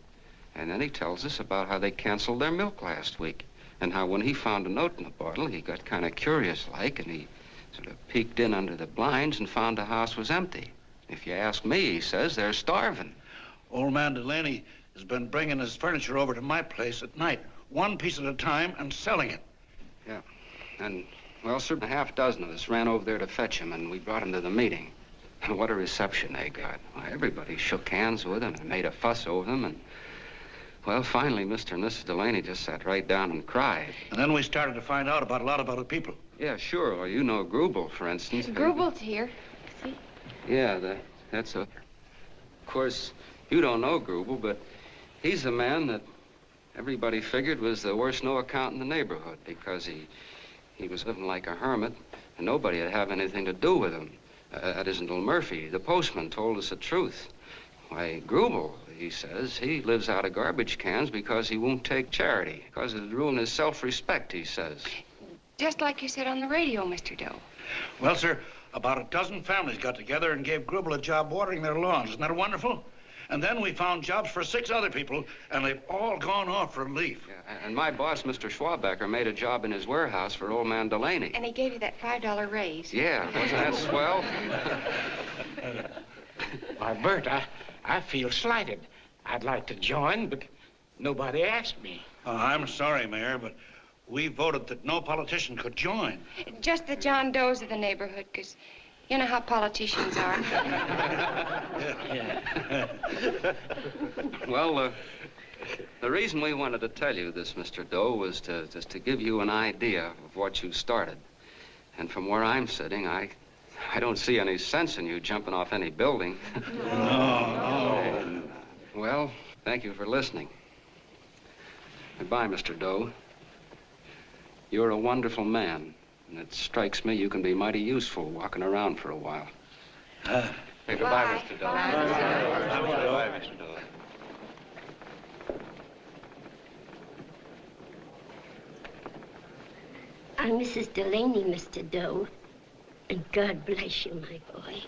And then he tells us about how they canceled their milk last week and how when he found a note in the bottle, he got kind of curious-like and he sort of peeked in under the blinds and found the house was empty. If you ask me, he says, they're starving. Old man Delaney has been bringing his furniture over to my place at night, one piece at a time, and selling it. Yeah. And, well, sir, a half dozen of us ran over there to fetch him, and we brought him to the meeting. And what a reception they got. Why, everybody shook hands with him and made a fuss over him, and, well, finally, Mr. and Mrs. Delaney just sat right down and cried. And then we started to find out about a lot of other people. Yeah, sure. Well, you know Grubel, for instance. Grubel's here. See? Yeah, that's a... Of course, you don't know Grubel, but he's the man that everybody figured was the worst no-account in the neighborhood because he was living like a hermit and nobody would have anything to do with him. That isn't little Murphy. The postman told us the truth. Why, Grubel, he says, he lives out of garbage cans because he won't take charity, because it'd ruin his self-respect, he says. Just like you said on the radio, Mr. Doe. Well, sir, about a dozen families got together and gave Grubel a job watering their lawns. Isn't that wonderful? And then we found jobs for 6 other people, and they've all gone off for relief. Yeah, and my boss, Mr. Schwabecker, made a job in his warehouse for old man Delaney. And he gave you that $5 raise. Yeah, wasn't that swell? Why, Bert, I feel slighted. I'd like to join, but nobody asked me. I'm sorry, Mayor, but we voted that no politician could join. Just the John Does of the neighborhood, because you know how politicians are. Well, the reason we wanted to tell you this, Mr. Doe, was just to give you an idea of what you started. And from where I'm sitting, I don't see any sense in you jumping off any building. No. Well, thank you for listening. Goodbye, Mr. Doe. You're a wonderful man, and it strikes me you can be mighty useful walking around for a while. Hey, goodbye, Mr. Doe. Goodbye, Mr. Doe. I'm Mrs. Delaney, Mr. Doe, and God bless you, my boy.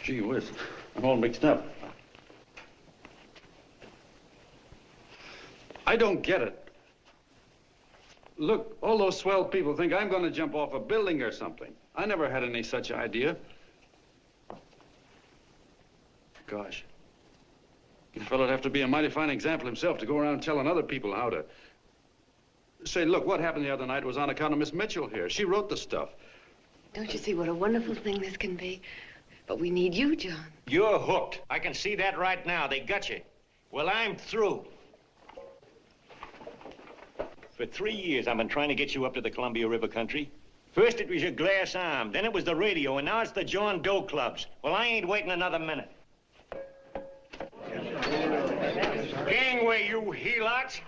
Gee whiz, I'm all mixed up. I don't get it. Look, all those swell people think I'm going to jump off a building or something. I never had any such idea. Gosh. The fellow'd have to be a mighty fine example himself to go around telling other people how to... Say, look, what happened the other night was on account of Miss Mitchell here. She wrote the stuff. Don't you see what a wonderful thing this can be? But we need you, John. You're hooked. I can see that right now. They got you. Well, I'm through. For 3 years, I've been trying to get you up to the Columbia River country. First, it was your glass arm. Then it was the radio. And now it's the John Doe clubs. Well, I ain't waiting another minute. Gangway, you helots.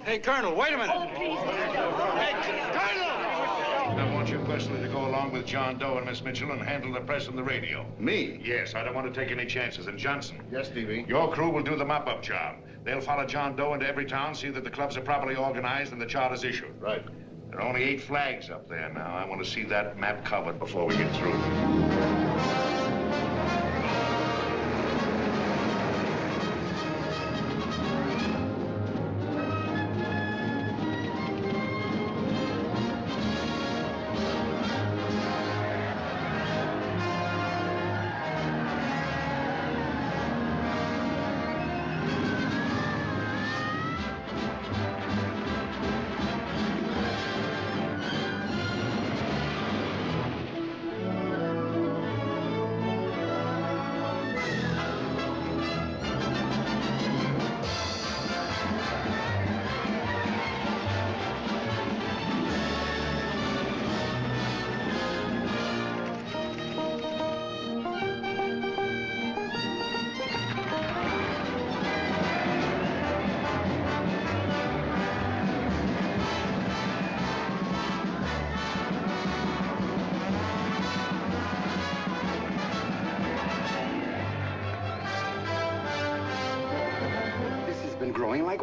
Hey, Colonel, wait a minute. Oh, please. Hey, Colonel! I want you personally to go along with John Doe and Miss Mitchell and handle the press and the radio. Me? Yes, I don't want to take any chances. And Johnson. Yes, Stevie? Your crew will do the mop-up job. They'll follow John Doe into every town, see that the clubs are properly organized and the charter's issued. Right. There are only 8 flags up there now. I want to see that map covered before we get through.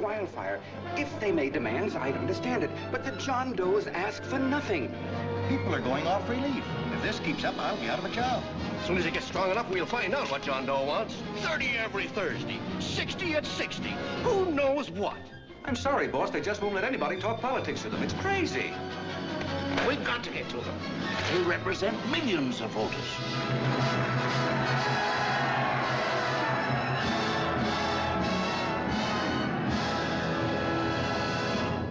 wildfire. If they made demands, I'd understand it. But the John Does ask for nothing. People are going off relief. If this keeps up, I'll be out of a job. As soon as it gets strong enough, we'll find out what John Doe wants. 30 every Thursday, 60 at 60. Who knows what? I'm sorry, boss. They just won't let anybody talk politics to them. It's crazy. We've got to get to them. They represent millions of voters.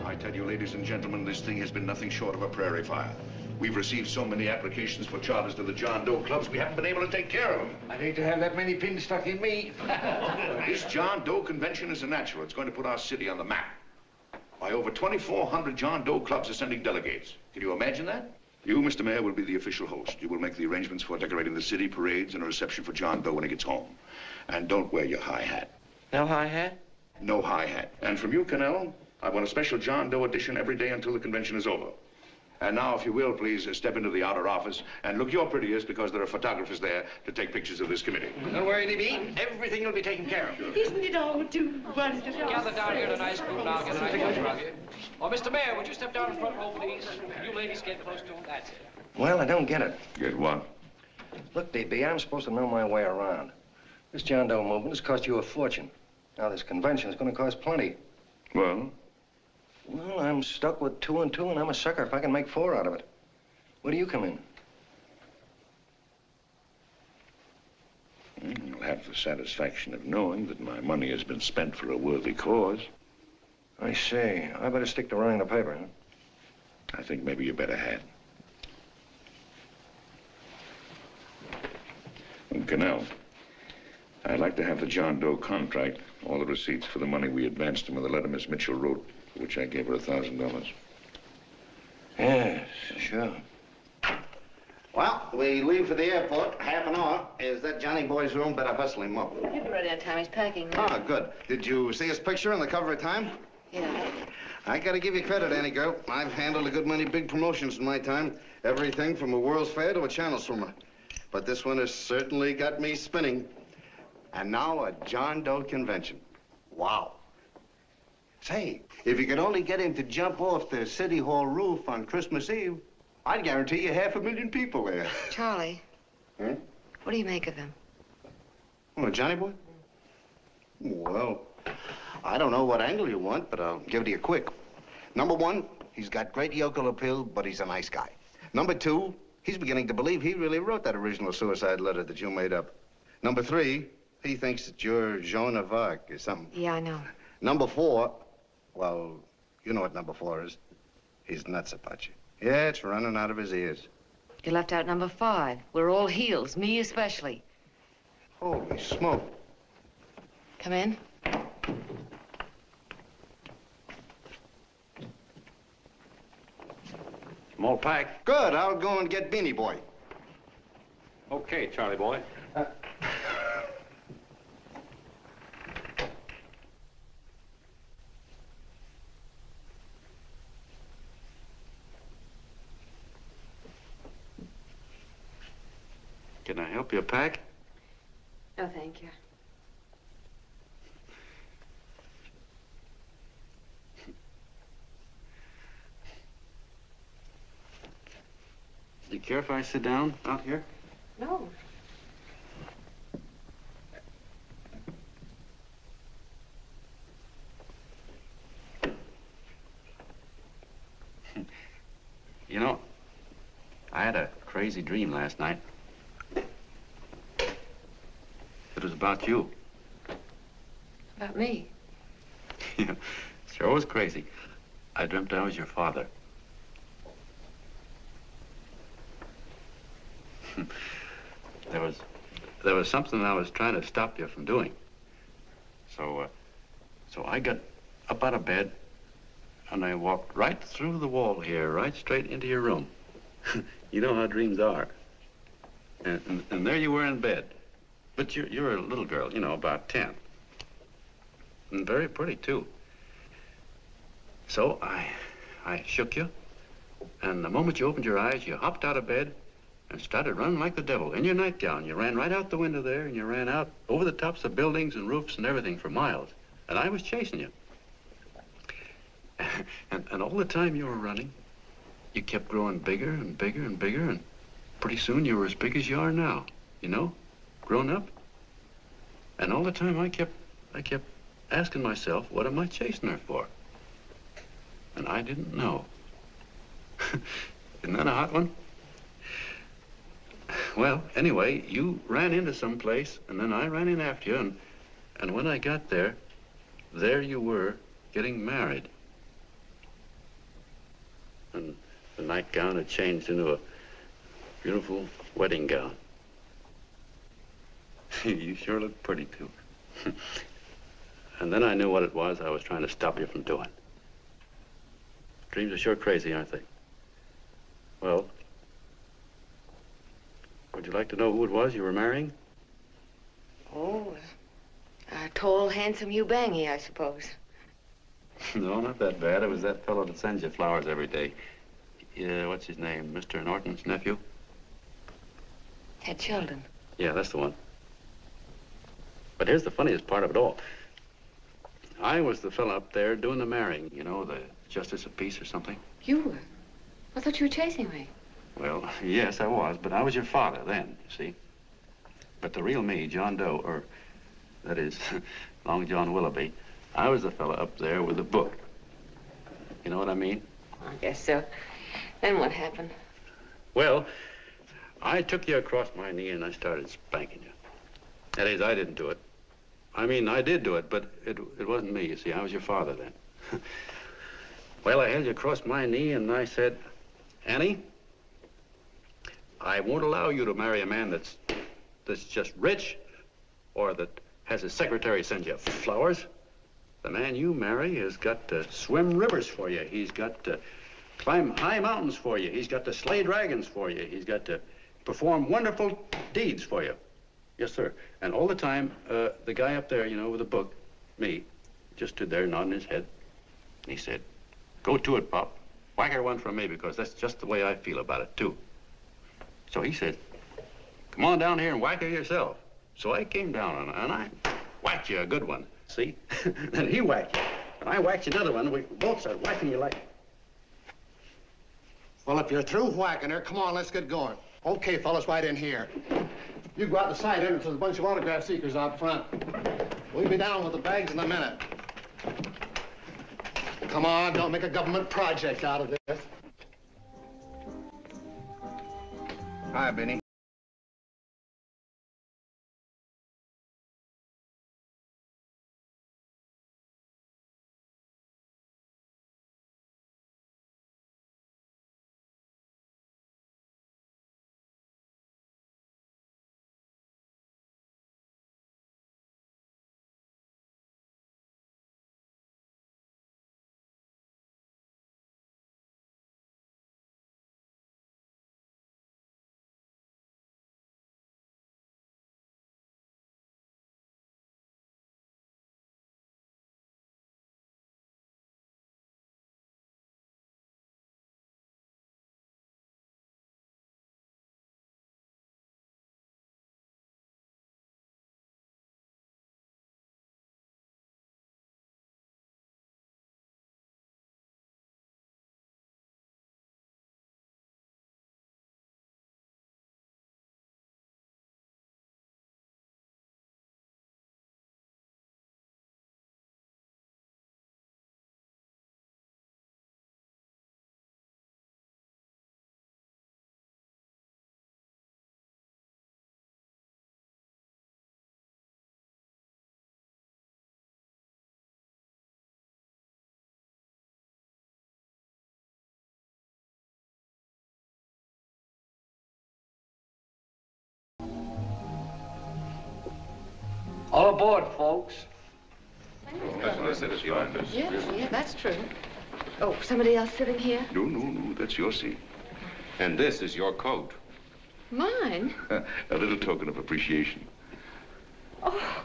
I tell you, ladies and gentlemen, this thing has been nothing short of a prairie fire. We've received so many applications for charters to the John Doe clubs, we haven't been able to take care of them. I'd hate to have that many pins stuck in me. This John Doe convention is a natural. It's going to put our city on the map. Why, over 2,400 John Doe clubs are sending delegates. Can you imagine that? You, Mr. Mayor, will be the official host. You will make the arrangements for decorating the city, parades, and a reception for John Doe when he gets home. And don't wear your high hat. No high hat? No high hat. And from you, Connell, I want a special John Doe edition every day until the convention is over. And now, if you will, please step into the outer office and look your prettiest because there are photographers there to take pictures of this committee. Don't worry, Libby. Everything will be taken care of. Isn't it all too wonderful? Gather down here in a nice group now. Get a nice picture of you. Oh, Mr. Mayor, would you step down in front row, please? You ladies get close to him. That's it. Well, I don't get it. Get what? Look, DB, I'm supposed to know my way around. This John Doe movement has cost you a fortune. Now, this convention is going to cost plenty. Well? Well, I'm stuck with 2 and 2, and I'm a sucker if I can make 4 out of it. Where do you come in? You'll have the satisfaction of knowing that my money has been spent for a worthy cause. I see. I better stick to running the paper, huh? I think maybe you better had. And Connell, I'd like to have the John Doe contract, all the receipts for the money we advanced him with the letter Miss Mitchell wrote, for which I gave her $1,000. Yes, sure. Well, we leave for the airport. Half an hour. Is that Johnny boy's room? Better hustle him up. He'll be ready on time. He's packing. Ah, good. Did you see his picture on the cover of Time? Yeah. I gotta give you credit, Annie girl. I've handled a good many big promotions in my time. Everything from a World's Fair to a channel swimmer. But this one has certainly got me spinning. And now a John Doe convention. Wow. Say, if you could only get him to jump off the City Hall roof on Christmas Eve, I'd guarantee you 500,000 people there. Charlie. Hmm? What do you make of him? Oh, Johnny boy? Well, I don't know what angle you want, but I'll give it to you quick. Number 1, he's got great yokel appeal, but he's a nice guy. Number 2, he's beginning to believe he really wrote that original suicide letter that you made up. Number 3, he thinks that you're Joan of Arc or something. Yeah, I know. Number 4, well, you know what number 4 is. He's nuts about you. Yeah, it's running out of his ears. You left out number 5. We're all heels, me especially. Holy smoke. Come in. Small pack. Good. I'll go and get Beanie Boy. Okay, Charlie boy. Can I help you pack? No, thank you. Do you care if I sit down out here? No. You know, I had a crazy dream last night. It was about you. About me? Yeah, sure was crazy. I dreamt I was your father. There was something I was trying to stop you from doing. So I got up out of bed and I walked right through the wall here, right straight into your room. You know how dreams are. And there you were in bed. But you're a little girl, you know, about 10. And very pretty, too. So I shook you, and the moment you opened your eyes, you hopped out of bed and started running like the devil in your nightgown. You ran right out the window there, and you ran out over the tops of buildings and roofs and everything for miles. And I was chasing you. And all the time you were running, you kept growing bigger and bigger and bigger, and pretty soon you were as big as you are now, you know, grown up. And all the time I kept asking myself, what am I chasing her for? And I didn't know. Isn't that a hot one? Well, anyway, you ran into some place, and then I ran in after you, and when I got there you were getting married. And the nightgown had changed into a beautiful wedding gown. You sure look pretty, too. And then I knew what it was I was trying to stop you from doing. Dreams are sure crazy, aren't they? Well, would you like to know who it was you were marrying? Oh, a tall, handsome Ubangi, I suppose. No, not that bad. It was that fellow that sends you flowers every day. What's his name? Mr. Norton's nephew? Ted Sheldon. Yeah, that's the one. But here's the funniest part of it all. I was the fellow up there doing the marrying, you know, the justice of peace or something. You were? I thought you were chasing me. Well, yes, I was, but I was your father then, you see. But the real me, John Doe, or that is, Long John Willoughby, I was the fellow up there with the book. You know what I mean? I guess so. Then what happened? Well, I took you across my knee and I started spanking you. That is, I didn't do it. I mean, I did do it, but it wasn't me, you see. I was your father then. Well, I held you across my knee and I said, Annie, I won't allow you to marry a man that's just rich or that has his secretary send you flowers. The man you marry has got to swim rivers for you. He's got to climb high mountains for you. He's got to slay dragons for you. He's got to perform wonderful deeds for you. Yes, sir. And all the time, the guy up there, you know, with the book, me, just stood there nodding his head. And he said, go to it, Pop. Whack her one from me, because that's just the way I feel about it, too. So he said, come on down here and whack her yourself. So I came down and I whacked you a good one, see? Then he whacked you, and I whacked you another one, and we both started whacking you like... Well, if you're through whacking her, come on, let's get going. Okay, fellas, right in here. You go out the side entrance with a bunch of autograph seekers out front. We'll be down with the bags in a minute. Come on, don't make a government project out of this. Hi, Benny. All aboard, folks. That's what I said, it's fine. Yes, yeah, that's true. Oh, somebody else sitting here? No, that's your seat. And this is your coat. Mine? A little token of appreciation. Oh.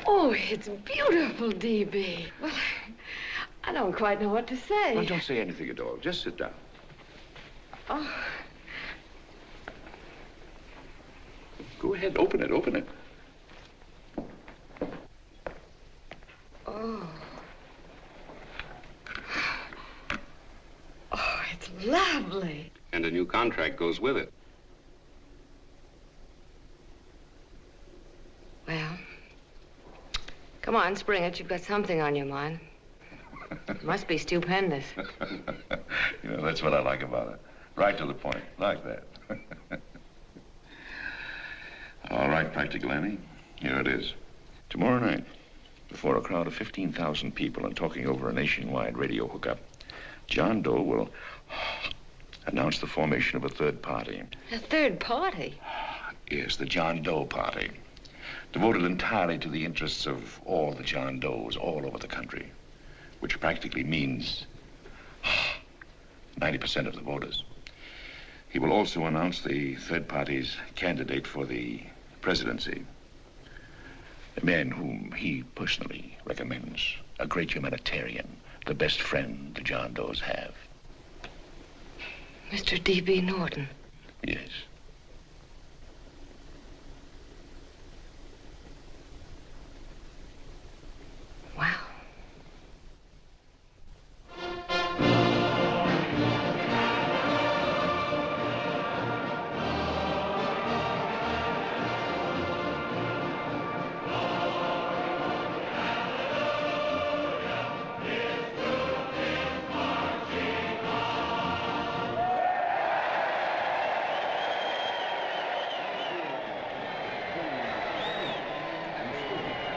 Oh, it's beautiful, D.B. Well, I don't quite know what to say. Well, don't say anything at all. Just sit down. Oh. Go ahead, open it. Oh. lovely. And a new contract goes with it. Well, come on, spring it. You've got something on your mind. It must be stupendous. You know, that's what I like about it. Right to the point, like that. All right, Practical Annie, here it is. Tomorrow night, before a crowd of 15,000 people and talking over a nationwide radio hookup, John Doe will announce the formation of a third party. A third party? Yes, the John Doe Party. Devoted entirely to the interests of all the John Does all over the country, which practically means 90% of the voters. He will also announce the third party's candidate for the presidency, a man whom he personally recommends, a great humanitarian, the best friend the John Does have. Mr. D.B. Norton. Yes. Wow.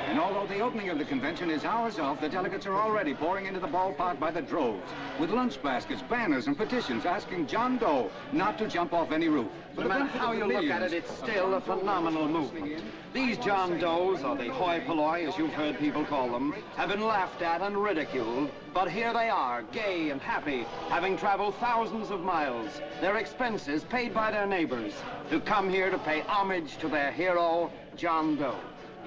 And although the opening of the convention is hours off, the delegates are already pouring into the ballpark by the droves, with lunch baskets, banners, and petitions asking John Doe not to jump off any roof. No matter how you look at it, it's still a phenomenal movement. These John Does, or the hoi polloi, as you've heard people call them, have been laughed at and ridiculed, but here they are, gay and happy, having traveled thousands of miles, their expenses paid by their neighbors, to come here to pay homage to their hero, John Doe.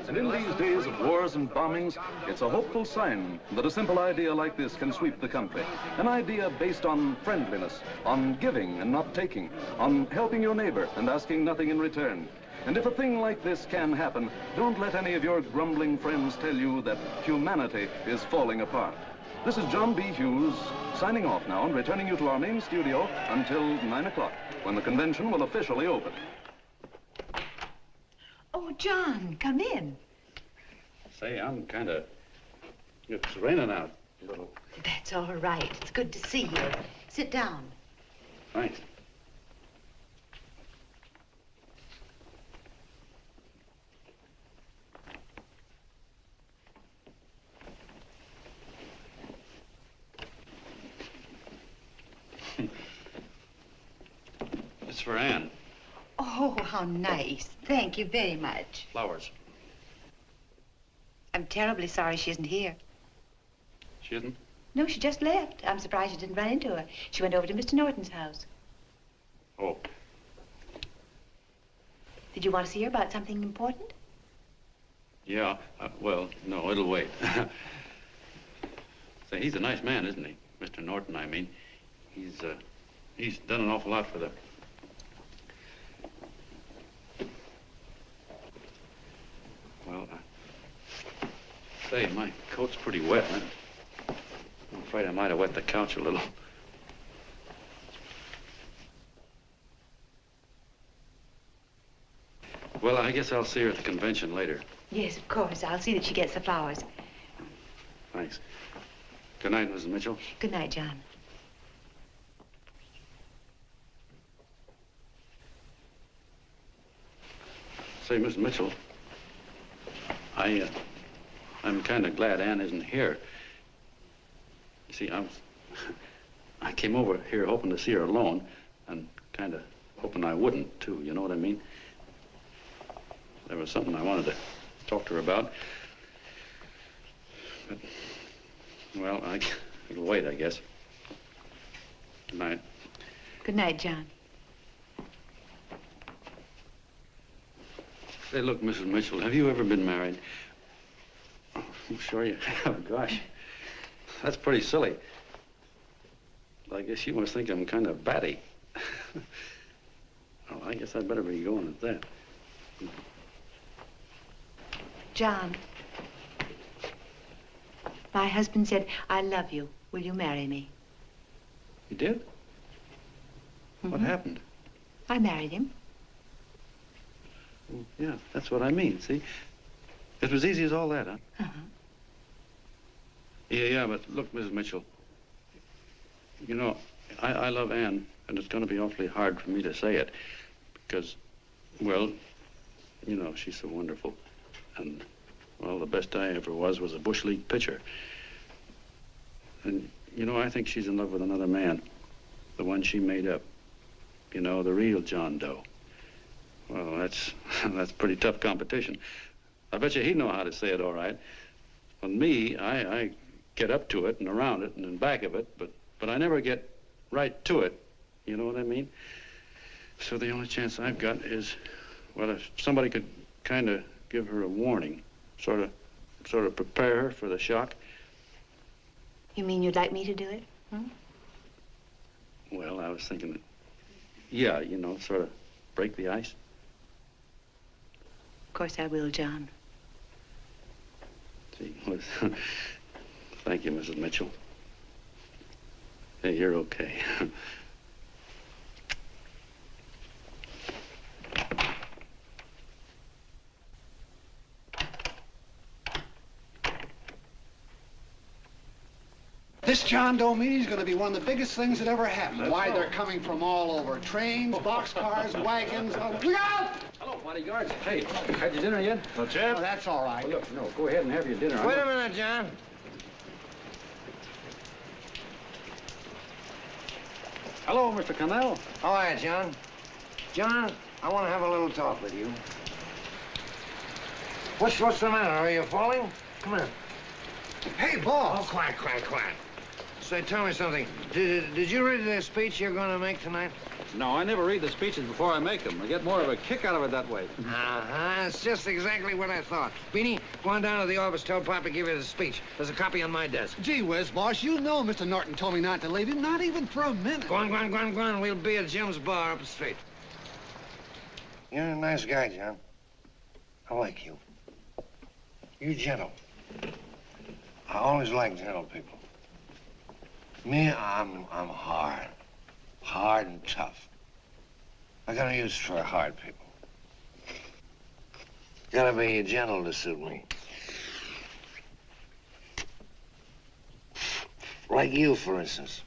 And in these days of wars and bombings, it's a hopeful sign that a simple idea like this can sweep the country. An idea based on friendliness, on giving and not taking, on helping your neighbor and asking nothing in return. And if a thing like this can happen, don't let any of your grumbling friends tell you that humanity is falling apart. This is John B. Hughes signing off now and returning you to our main studio until 9 o'clock, when the convention will officially open. Oh, John, come in. Say, I'm it's raining out a little. That's all right. It's good to see you. Sit down. Thanks. It's for Anne. Oh, how nice. Thank you very much. Flowers. I'm terribly sorry she isn't here. She isn't? No, she just left. I'm surprised you didn't run into her. She went over to Mr. Norton's house. Oh. Did you want to see her about something important? Yeah, well, no, it'll wait. Say, he's a nice man, isn't he? Mr. Norton, I mean. He's done an awful lot for the... Well, say, my coat's pretty wet. I'm afraid I might have wet the couch a little. Well, I guess I'll see her at the convention later. Yes, of course. I'll see that she gets the flowers. Thanks. Good night, Mrs. Mitchell. Good night, John. Say, Miss Mitchell, I'm kind of glad Anne isn't here. You see, I came over here hoping to see her alone, and kind of hoping I wouldn't, too, you know what I mean? There was something I wanted to talk to her about. But, well, it'll wait, I guess. Good night. Good night, John. Say, look, Mrs. Mitchell, have you ever been married? Oh, I'm sure you have. Gosh, that's pretty silly. I guess you must think I'm kind of batty. Well, I guess I'd better be going at that. John, my husband said, I love you. Will you marry me? You did? What happened? I married him. Well, yeah, that's what I mean, see? It was easy as all that, huh? Uh-huh. Yeah, but look, Mrs. Mitchell, you know, I love Ann, and it's going to be awfully hard for me to say it because, well, you know, she's so wonderful. And, well, the best I ever was a Bush League pitcher. And, you know, I think she's in love with another man, the one she made up. You know, the real John Doe. Well, that's pretty tough competition. I bet you he'd know how to say it all right. On me, I get up to it and around it and in back of it, but I never get right to it. You know what I mean? So the only chance I've got is, well, if somebody could kind of give her a warning, sort of prepare her for the shock. You mean you'd like me to do it? Hmm? Well, I was thinking that, yeah, you know, sort of break the ice. Of course I will, John. Gee, well, thank you, Mrs. Mitchell. Hey, you're okay. This John Doe meeting is going to be one of the biggest things that ever happened. Why, they're coming from all over. Trains, boxcars, wagons. Look out! Hello, bodyguards. Hey, had your dinner yet? Not yet. Oh, that's all right. Well, look, no, go ahead and have your dinner. Wait a minute, John. Hello, Mr. Connell. How are you, John? John, I want to have a little talk with you. What's the matter? Are you falling? Come here. Hey, boss. Oh, quiet. Say, tell me something. Did you read the speech you're going to make tonight? No, I never read the speeches before I make them. I get more of a kick out of it that way. Uh-huh. It's just exactly what I thought. Beanie, go on down to the office. Tell Pop to give you the speech. There's a copy on my desk. Gee whiz, boss, you know Mr. Norton told me not to leave him, not even for a minute. Go on. We'll be at Jim's bar up the street. You're a nice guy, John. I like you. You're gentle. I always like gentle people. Me, I'm hard. Hard and tough. I got a use for hard people. Gotta be gentle to suit me. Like you, for instance.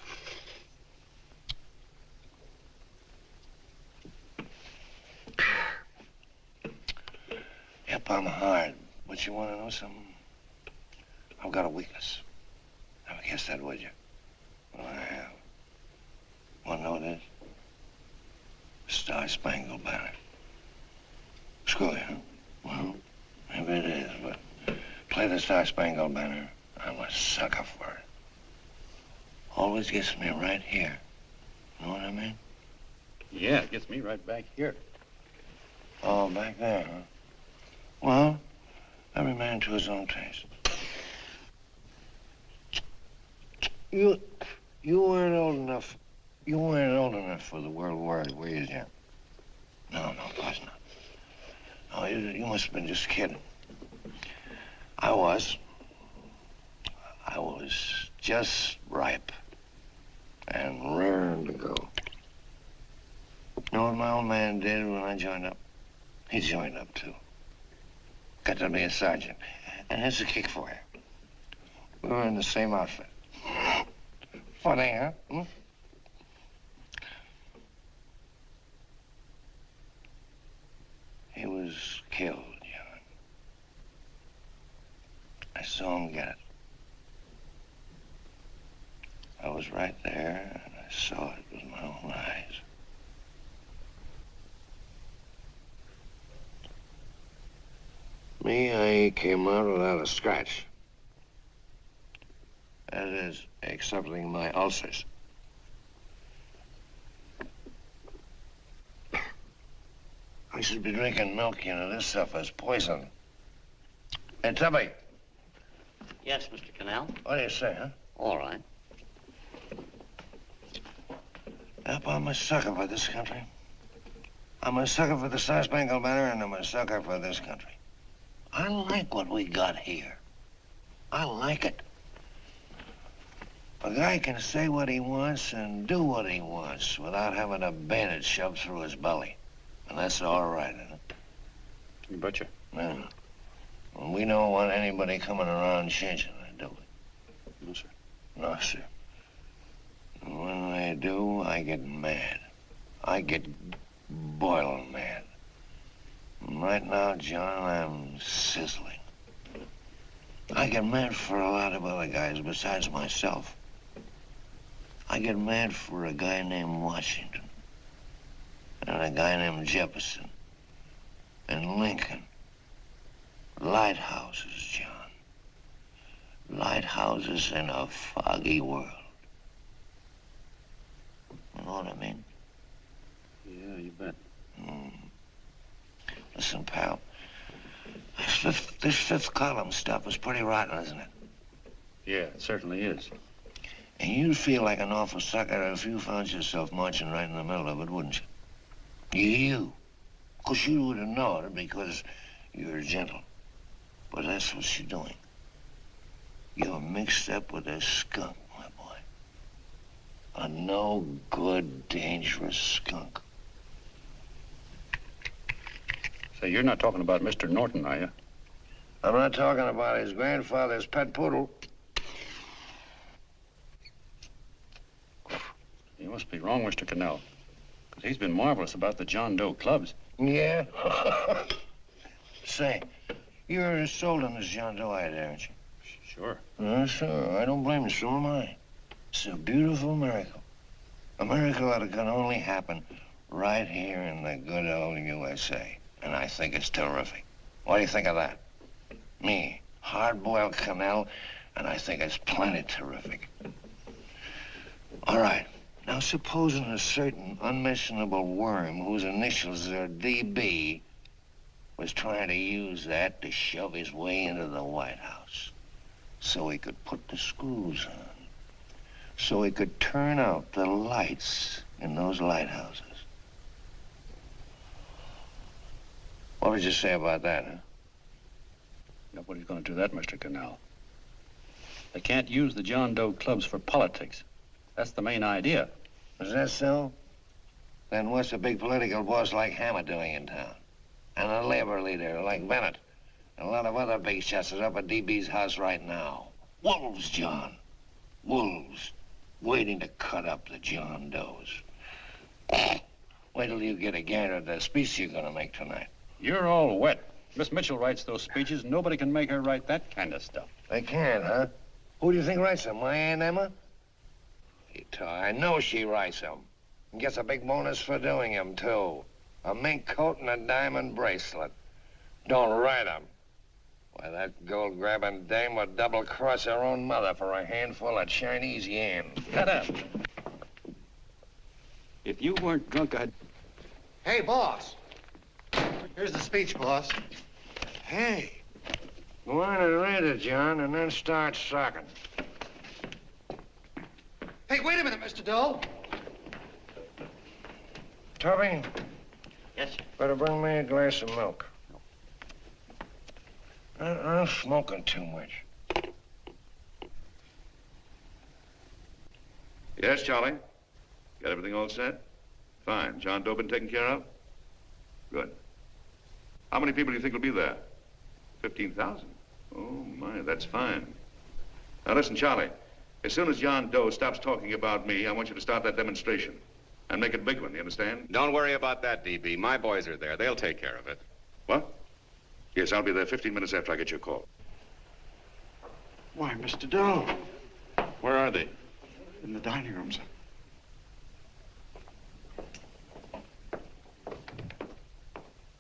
Yep, I'm hard. But you want to know something? I've got a weakness. Never guess that, would you? Well, I have. Want to know what it is? Star-Spangled Banner. Screw you, huh? Well, maybe it is, but play the Star-Spangled Banner. I'm a sucker for it. Always gets me right here. Know what I mean? Yeah, it gets me right back here. Oh, back there, huh? Well, every man to his own taste. You weren't old enough. You weren't old enough for the World War, were you, Jim? No, of course not. No, you must have been just kidding. I was just ripe and raring to go. You know what my old man did when I joined up? He joined up, too. Got to be a sergeant. And here's a kick for you. We were in the same outfit. Funny, huh? Hmm? He was killed, John. I saw him get it. I was right there, and I saw it with my own eyes. Me, I came out without a scratch. That is, excepting my ulcers. I should be drinking milk, you know. This stuff is poison. Hey, Tubby. Yes, Mr. Connell? What do you say, huh? All right. Yep, I'm a sucker for this country. I'm a sucker for the Star-Spangled Banner, and I'm a sucker for this country. I like what we got here. I like it. A guy can say what he wants and do what he wants without having a bayonet shoved through his belly. And that's all right, isn't it? You betcha. Yeah. Well, we don't want anybody coming around changing it, do we? No, sir. No, sir. And when they do, I get mad. I get boiling mad. And right now, John, I'm sizzling. I get mad for a lot of other guys besides myself. I get mad for a guy named Washington, and a guy named Jefferson, and Lincoln. Lighthouses, John. Lighthouses in a foggy world. You know what I mean? Yeah, you bet. Listen, pal. This fifth column stuff is pretty rotten, isn't it? Yeah, it certainly is. And you'd feel like an awful sucker if you found yourself marching right in the middle of it, wouldn't you? You. Of course, you wouldn't know it because you're gentle. But that's what you're doing. You're mixed up with a skunk, my boy. A no-good, dangerous skunk. Say, you're not talking about Mr. Norton, are you? I'm not talking about his grandfather's pet poodle. You must be wrong, Mr. Connell. Because he's been marvelous about the John Doe clubs. Yeah? Say, you're sold on this John Doe idea, aren't you? Sure. Sure. I don't blame you. So am I. It's a beautiful miracle. A miracle that can only happen right here in the good old USA. And I think it's terrific. What do you think of that? Me, hard-boiled Connell, and I think it's plenty terrific. All right. Now, supposing a certain unmentionable worm whose initials are DB was trying to use that to shove his way into the White House so he could put the screws on, so he could turn out the lights in those lighthouses. What would you say about that, huh? Nobody's going to do that, Mr. Connell. They can't use the John Doe clubs for politics. That's the main idea. Is that so? Then what's a big political boss like Hammer doing in town? And a labor leader like Bennett? And a lot of other big shots are up at DB's house right now. Wolves, John. Wolves. Waiting to cut up the John Does. Wait till you get a gander at the speech you're going to make tonight. You're all wet. Miss Mitchell writes those speeches. Nobody can make her write that kind of stuff. They can't, huh? Who do you think writes them? My Aunt Emma? I know she writes them. And gets a big bonus for doing them, too. A mink coat and a diamond bracelet. Don't write them. Why, that gold-grabbing dame would double-cross her own mother for a handful of Chinese yams. Shut up. If you weren't drunk, I'd... Hey, boss. Here's the speech, boss. Hey. Go on and read it, John, and then start sucking. Hey, wait a minute, Mr. Doe. Tubby? Yes, sir. Better bring me a glass of milk. I'm smoking too much. Yes, Charlie? Got everything all set? Fine. John Doe been taken care of? Good. How many people do you think will be there? 15,000? Oh, my, that's fine. Now, listen, Charlie. As soon as John Doe stops talking about me, I want you to start that demonstration. And make it a big one, you understand? Don't worry about that, DB. My boys are there. They'll take care of it. What? Yes, I'll be there 15 minutes after I get your call. Why, Mr. Doe. Where are they? In the dining room, sir.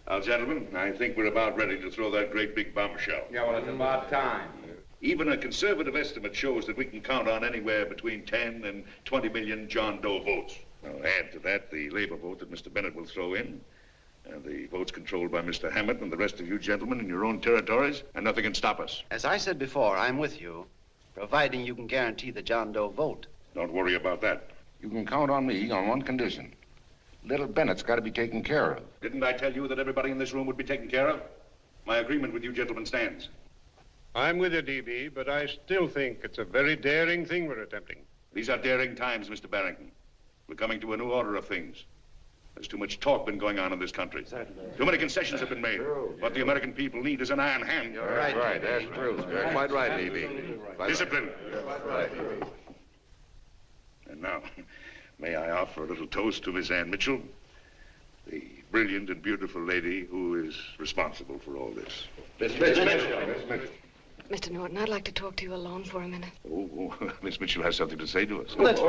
Now, gentlemen, I think we're about ready to throw that great big bombshell. Yeah, well, it's about time. Even a conservative estimate shows that we can count on anywhere between 10 and 20 million John Doe votes. Now, add to that the labor vote that Mr. Bennett will throw in, and the votes controlled by Mr. Hammett and the rest of you gentlemen in your own territories, and nothing can stop us. As I said before, I'm with you, providing you can guarantee the John Doe vote. Don't worry about that. You can count on me on one condition. Little Bennett's got to be taken care of. Didn't I tell you that everybody in this room would be taken care of? My agreement with you gentlemen stands. I'm with you, DB, but I still think it's a very daring thing we're attempting. These are daring times, Mr. Barrington. We're coming to a new order of things. There's too much talk been going on in this country. Too many concessions have been made. What the American people need is an iron hand. You're right. That's true. You're quite right, E.B. Discipline. Right. And now, may I offer a little toast to Miss Ann Mitchell, the brilliant and beautiful lady who is responsible for all this. Miss Mitchell. Mr. Norton, I'd like to talk to you alone for a minute. Oh, Miss Mitchell has something to say to us. Let's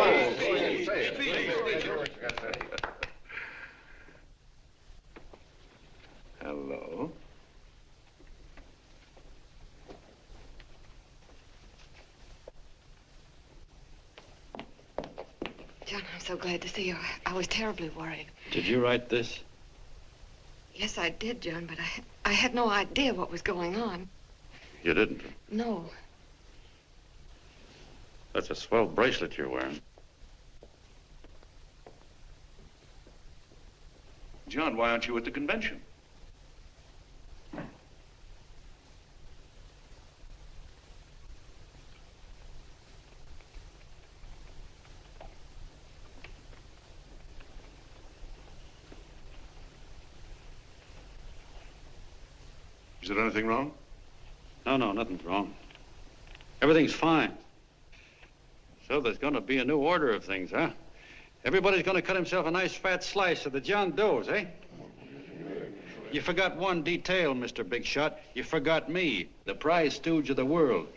Hello. John, I'm so glad to see you. I was terribly worried. Did you write this? Yes, I did, John, but I had no idea what was going on. You didn't? No. That's a swell bracelet you're wearing. John, why aren't you at the convention? Is there anything wrong? No, nothing's wrong. Everything's fine. So there's going to be a new order of things, huh? Everybody's going to cut himself a nice fat slice of the John Does, eh? You forgot one detail, Mr. Big Shot. You forgot me, the prize stooge of the world.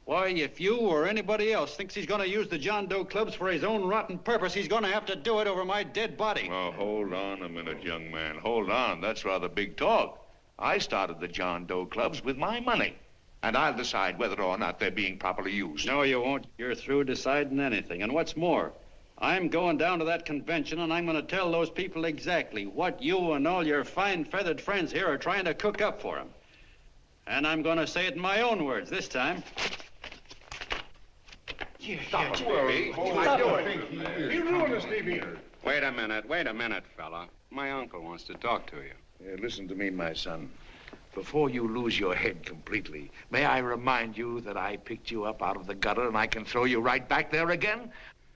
Why, if you or anybody else thinks he's going to use the John Doe clubs for his own rotten purpose, he's going to have to do it over my dead body. Oh, hold on a minute, young man. Hold on. That's rather big talk. I started the John Doe clubs with my money, and I'll decide whether or not they're being properly used. No, you won't. You're through deciding anything. And what's more, I'm going down to that convention, and I'm going to tell those people exactly what you and all your fine feathered friends here are trying to cook up for them. And I'm going to say it in my own words this time. Stop it, baby. You ruined us, Stevie. Wait a minute, fella. My uncle wants to talk to you. Listen to me, my son. Before you lose your head completely, may I remind you that I picked you up out of the gutter and I can throw you right back there again?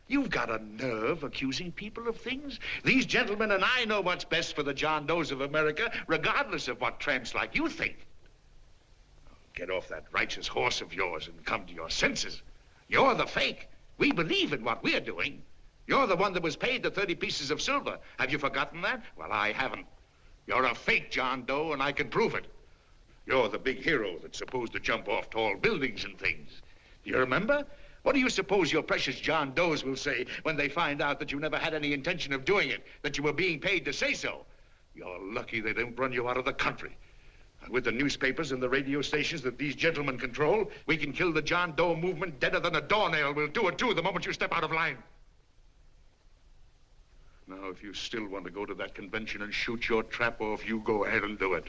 You've got a nerve accusing people of things. These gentlemen and I know what's best for the John Does of America, regardless of what tramps like you think. Get off that righteous horse of yours and come to your senses. You're the fake. We believe in what we're doing. You're the one that was paid the 30 pieces of silver. Have you forgotten that? Well, I haven't. You're a fake John Doe, and I can prove it. You're the big hero that's supposed to jump off tall buildings and things. Do you remember? What do you suppose your precious John Does will say when they find out that you never had any intention of doing it, that you were being paid to say so? You're lucky they don't run you out of the country. With the newspapers and the radio stations that these gentlemen control, we can kill the John Doe movement deader than a doornail. We'll do it, too, the moment you step out of line. Now, if you still want to go to that convention and shoot your trap off, you go ahead and do it.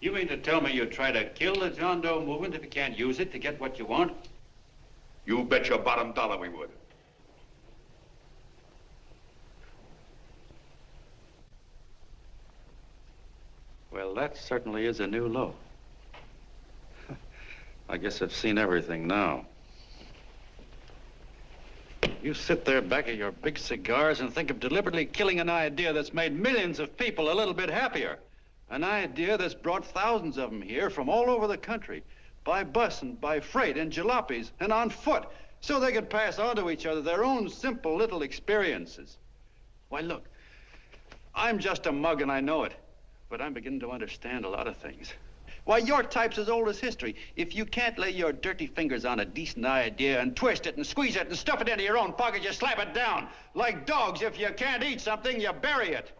You mean to tell me you'd try to kill the John Doe movement if you can't use it to get what you want? You bet your bottom dollar we would. Well, that certainly is a new low. I guess I've seen everything now. You sit there back of your big cigars and think of deliberately killing an idea that's made millions of people a little bit happier. An idea that's brought thousands of them here from all over the country, by bus and by freight and jalopies and on foot, so they could pass on to each other their own simple little experiences. Why, look, I'm just a mug and I know it, but I'm beginning to understand a lot of things. Why, your type's as old as history. If you can't lay your dirty fingers on a decent idea and twist it and squeeze it and stuff it into your own pocket, you slap it down. Like dogs, if you can't eat something, you bury it.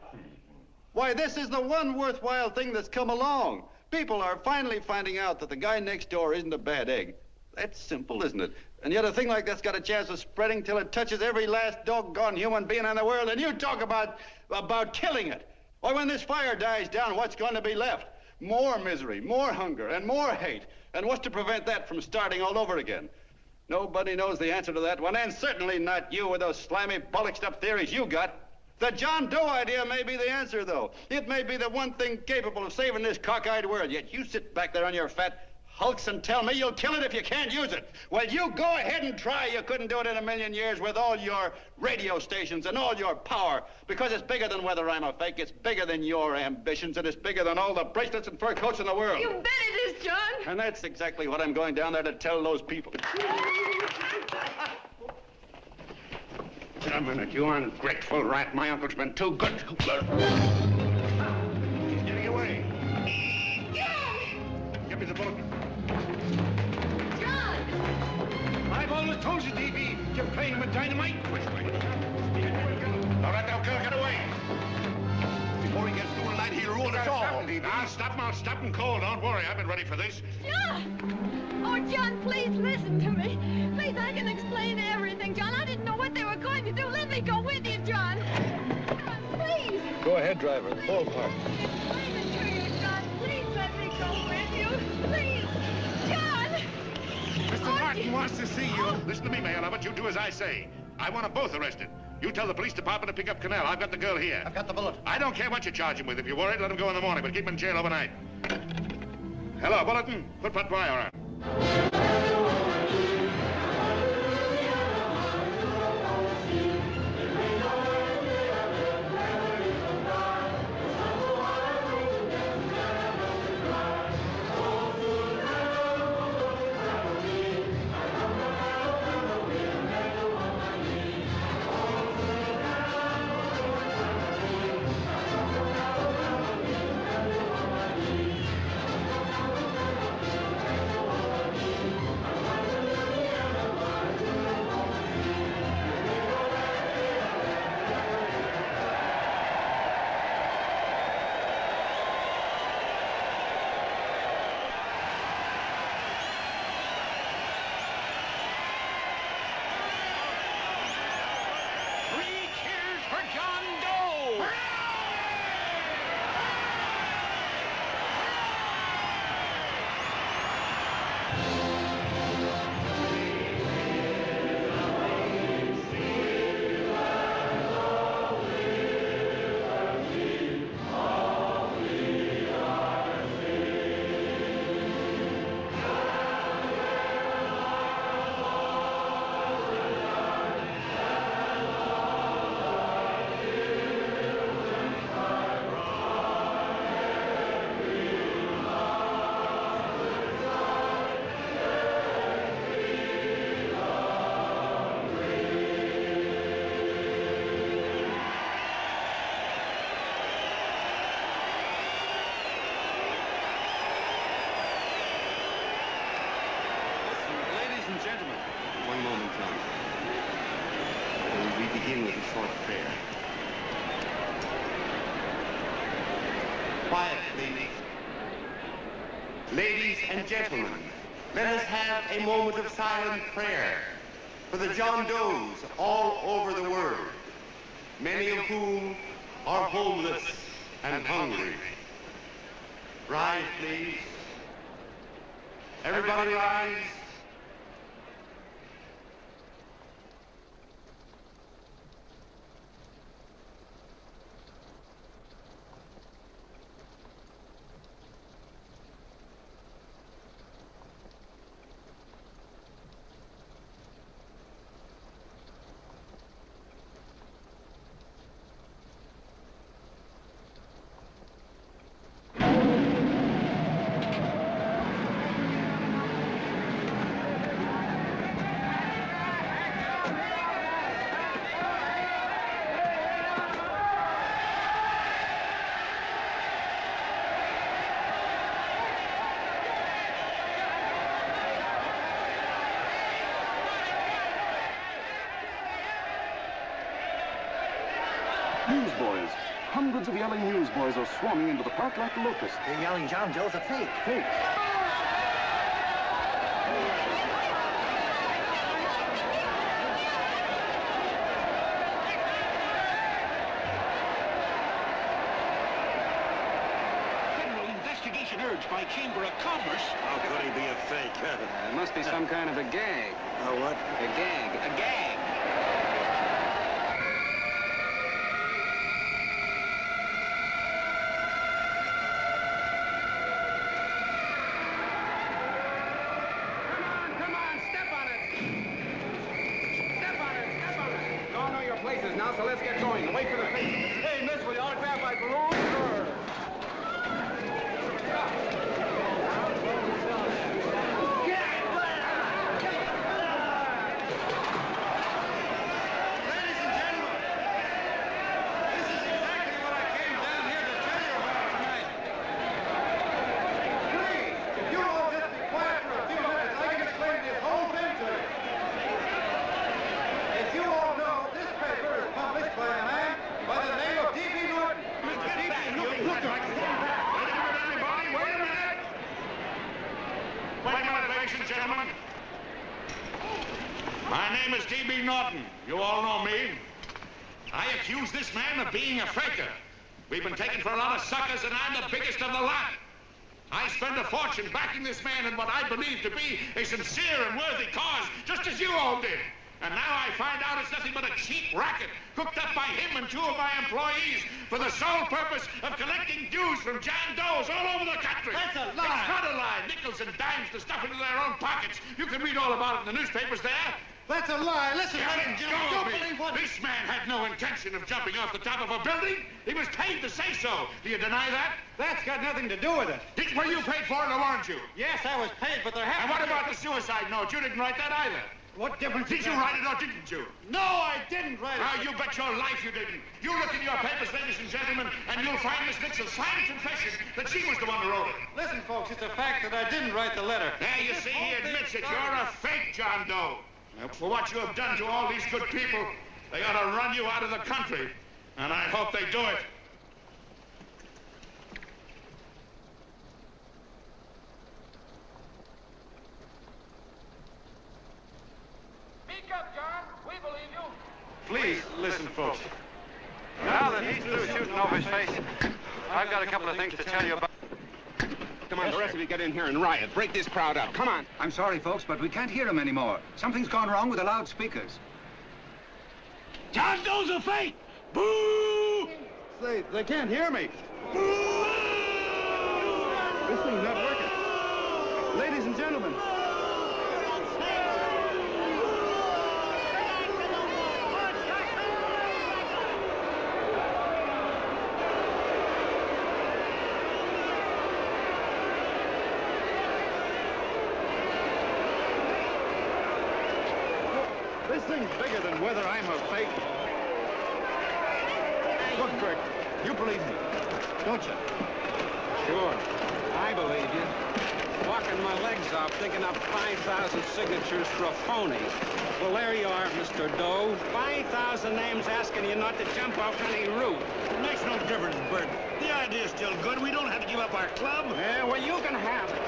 Why, this is the one worthwhile thing that's come along. People are finally finding out that the guy next door isn't a bad egg. That's simple, isn't it? And yet a thing like that's got a chance of spreading till it touches every last doggone human being in the world, and you talk about killing it. Why, when this fire dies down, what's going to be left? More misery, more hunger, and more hate. And what's to prevent that from starting all over again? Nobody knows the answer to that one, and certainly not you with those slimy, bollixed-up theories you got. The John Doe idea may be the answer, though. It may be the one thing capable of saving this cockeyed world. Yet you sit back there on your fat hulks and tell me you'll kill it if you can't use it. Well, you go ahead and try. You couldn't do it in a million years with all your radio stations and all your power. Because it's bigger than whether I'm a fake. It's bigger than your ambitions, and it's bigger than all the bracelets and fur coats in the world. You bet it is, John. And that's exactly what I'm going down there to tell those people. Wait a minute, you ungrateful rat. My uncle's been too good. Getting away. Give me the bullet. John! I've always told you, DB, you're playing with dynamite. Which way? All right, now, girl, get away. Before he gets through tonight, he'll ruin us all. I'll stop him cold. Don't worry, I've been ready for this. John! Oh, John, please listen to me. Please, I can explain everything, John. I didn't know what they were going to do. Let me go with you, John. John, please. Go ahead, driver. The ballpark. Explain it to you, John. Please let me go with you. Please. John! Mr. Norton wants to see you. Listen to me, Mayor Lovett. You do as I say. I want them both arrested. You tell the police department to pick up Connell. I've got the girl here. I've got the bullet. I don't care what you charge him with. If you're worried, let him go in the morning, but keep him in jail overnight. Hello, Bulletin. Put wire on. Begin with a short prayer. Quiet, please. Ladies and gentlemen, let us have a moment of silent prayer for the John Does all over the world, many of whom are homeless and hungry. Rise, please. Everybody rise. Newsboys. Hundreds of yelling newsboys are swarming into the park like locusts. They're yelling John Doe's a fake. Fake. Federal investigation urged by Chamber of Commerce. How could he be a fake? It must be some kind of a gag. A what? A gag. A gag. now, so let's get going. Wait for the paper. Hey, miss, will you autograph my balloon? Sure. Gentlemen, my name is D.B. Norton. You all know me. I accuse this man of being a faker. We've been taken for a lot of suckers, and I'm the biggest of the lot. I spent a fortune backing this man in what I believe to be a sincere and worthy cause, just as you all did. And now I find out it's nothing but a cheap racket cooked up by him and 2 of my employees for the sole purpose of collecting dues from John Does all over the country. That's a lie. It's not a lie. Nickels and dimes to stuff into their own pockets. You can read all about it in the newspapers there. That's a lie. Listen, Don't believe what... This man had no intention of jumping off the top of a building. He was paid to say so. Do you deny that? That's got nothing to do with it. Were you paid for it or weren't you? Yes, I was paid, but there happened... And what about the suicide note? You didn't write that either. What difference Did you write it or didn't you? No, I didn't write it. Now, you bet your life you didn't. You look in your papers, ladies and gentlemen, and you'll find Miss Nixon's signed confession that she was the one who wrote it. Listen, folks, it's a fact that I didn't write the letter. There, you see, he admits it. You're a fake, John Doe. Now, for what you have done to all these good people, they ought to run you out of the country. And I hope they do it. Speak up, John. We believe you. Please, listen, folks. Now that he's through shooting over his face, I've got a couple of things to tell you about. Come on, the rest of you get in here and riot. Break this crowd up. Come on. I'm sorry, folks, but we can't hear him anymore. Something's gone wrong with the loudspeakers. John Doe's a fake! Boo! They can't hear me. Boo! This thing's not working. Ladies and gentlemen. This thing's bigger than whether I'm a fake. Look, Kirk, you believe me, don't you? Sure. I believe you. Walking my legs off, digging up 5,000 signatures for a phony. Well, there you are, Mr. Doe. 5,000 names asking you not to jump off any roof. It makes no difference, Bert. The idea's still good. We don't have to give up our club. Yeah, well, you can have it.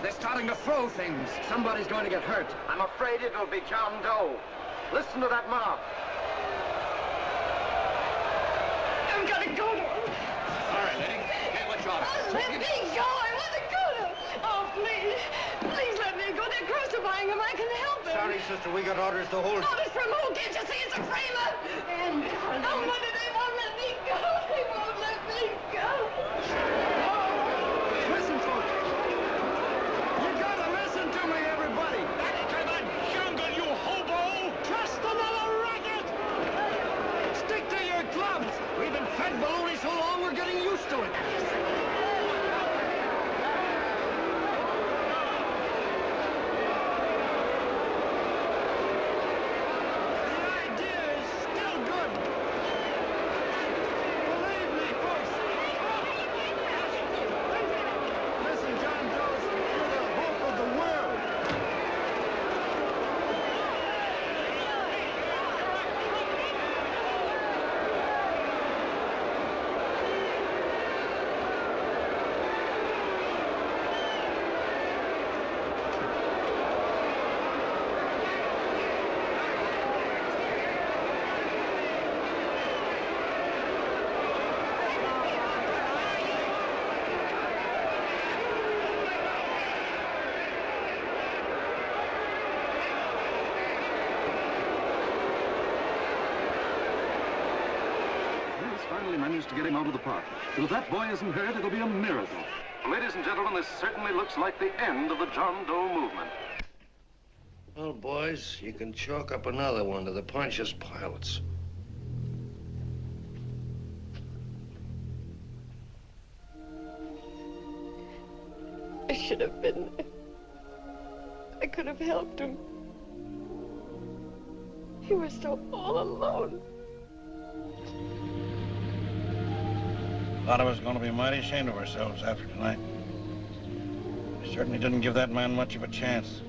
They're starting to throw things. Somebody's going to get hurt. I'm afraid it'll be John Doe. Listen to that mob. I've got to go to him. All right, lady. Hey, let you out. Let me go. I want to go to him. Oh, please. Please let me go. They're crucifying him. I can help him. Sorry, sister. We got orders to hold. Orders from who? Can't you see it's a framer? And oh, Mother, they won't let me go. They won't let me go. Listen, folks. You gotta listen to me, everybody. Back to the jungle, you hobo! Trust another racket. Stick to your clubs. We've been fed baloney so long, we're getting used to it. Managed to get him out of the park. But if that boy isn't hurt, it'll be a miracle. Ladies and gentlemen, this certainly looks like the end of the John Doe movement. Well, boys, you can chalk up another one to the Pontius Pilates. I should have been there. I could have helped him. He was so all alone. A lot of us are going to be mighty ashamed of ourselves after tonight. We certainly didn't give that man much of a chance.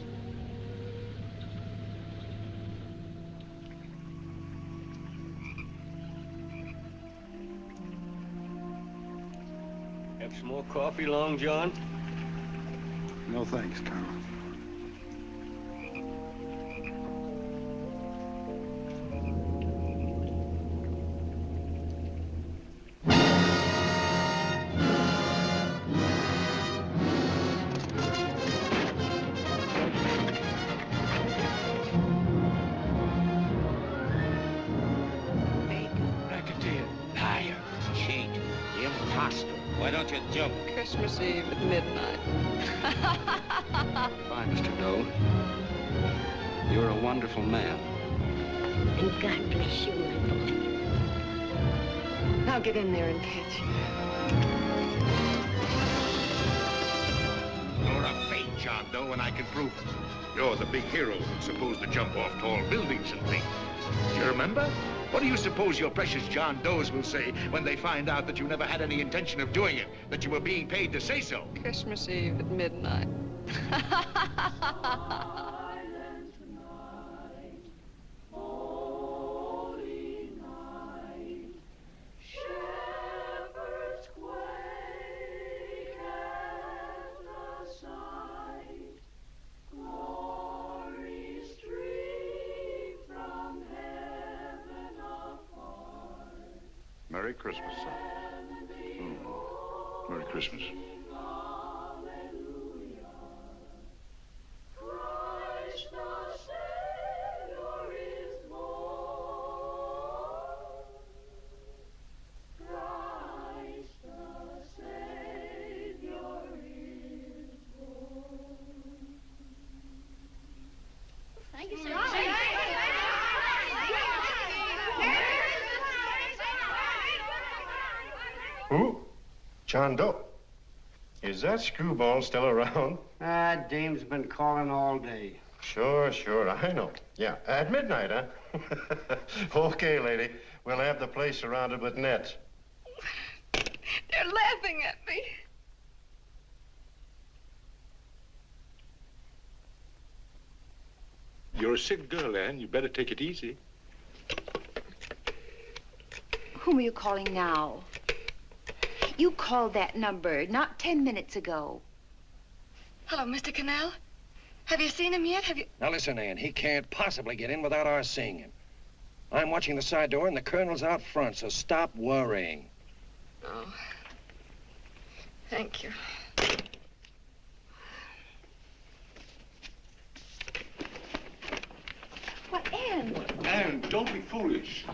Have some more coffee, Long John? No thanks, Carl. Why don't you jump? Christmas Eve at midnight. Bye, Mr. Doe. You're a wonderful man. And God bless you, my boy. Now get in there and catch. You're a fake John Doe, and I can prove it. You're the big hero who's supposed to jump off tall buildings and things. Do you remember? What do you suppose your precious John Does will say when they find out that you never had any intention of doing it, that you were being paid to say so? Christmas Eve at midnight. Merry Christmas, son. Merry Christmas. Thank you, sir. Who? John Doe. Is that screwball still around? Dame's been calling all day. Sure, I know. Yeah, at midnight, huh? Okay, lady. We'll have the place surrounded with nets. They're laughing at me. You're a sick girl, Anne. You better take it easy. Whom are you calling now? You called that number not 10 minutes ago. Hello, Mr. Connell. Have you seen him yet? Have you... Now listen, Ann, he can't possibly get in without our seeing him. I'm watching the side door and the colonel's out front, so stop worrying. Oh. Thank you. What, Ann? Anne, don't be foolish.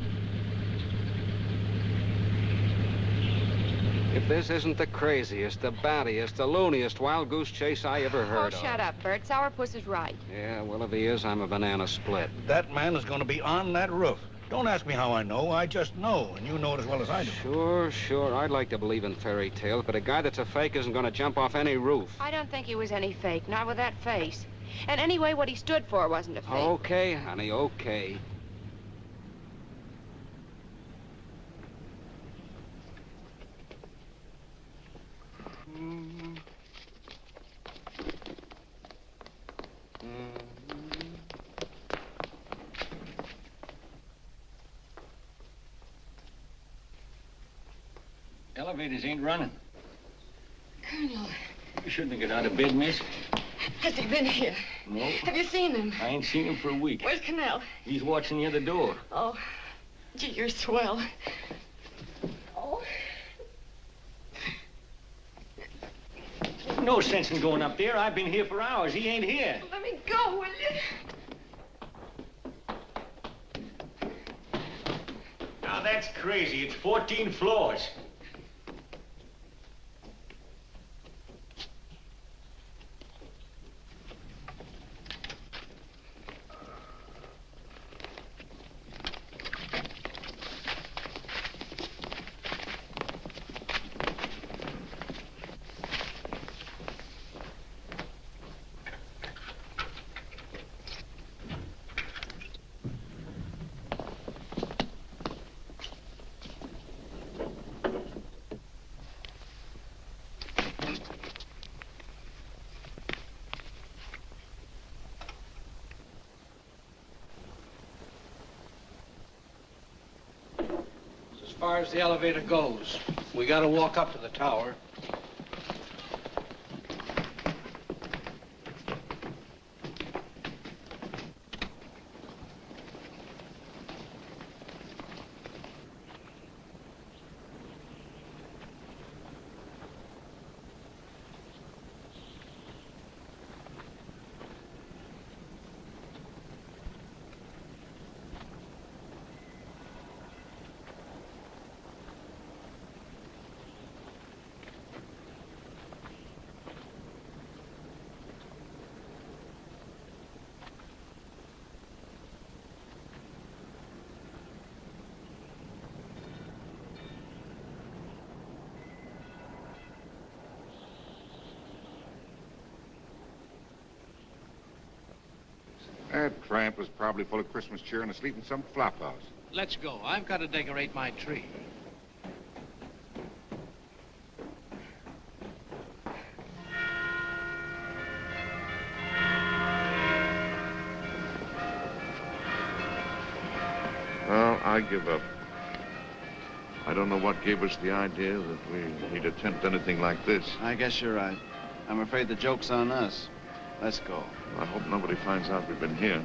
If this isn't the craziest, the battiest, the looniest wild goose chase I ever heard of. Oh, shut up, Bert. Sourpuss is right. Yeah, Willoughby is. I'm a banana split. That man is going to be on that roof. Don't ask me how I know. I just know, and you know it as well as I do. Sure. I'd like to believe in fairy tales, but a guy that's a fake isn't going to jump off any roof. I don't think he was any fake, not with that face. And anyway, what he stood for wasn't a fake. Okay, honey, okay. Elevators ain't running. Colonel, You shouldn't get out of bed, miss. has he been here? No. Have you seen him? I ain't seen him for a week. Where's Connell? He's watching the other door. Oh, gee, you're swell. Oh. No sense in going up there. I've been here for hours. He ain't here. Let me go, will you? Now that's crazy. It's 14 floors. far as the elevator goes. We gotta walk up to the tower. That tramp was probably full of Christmas cheer and asleep in some flop house. Let's go. I've got to decorate my tree. Well, I give up. I don't know what gave us the idea that we'd attempt anything like this. I guess you're right. I'm afraid the joke's on us. Let's go. I hope nobody finds out we've been here.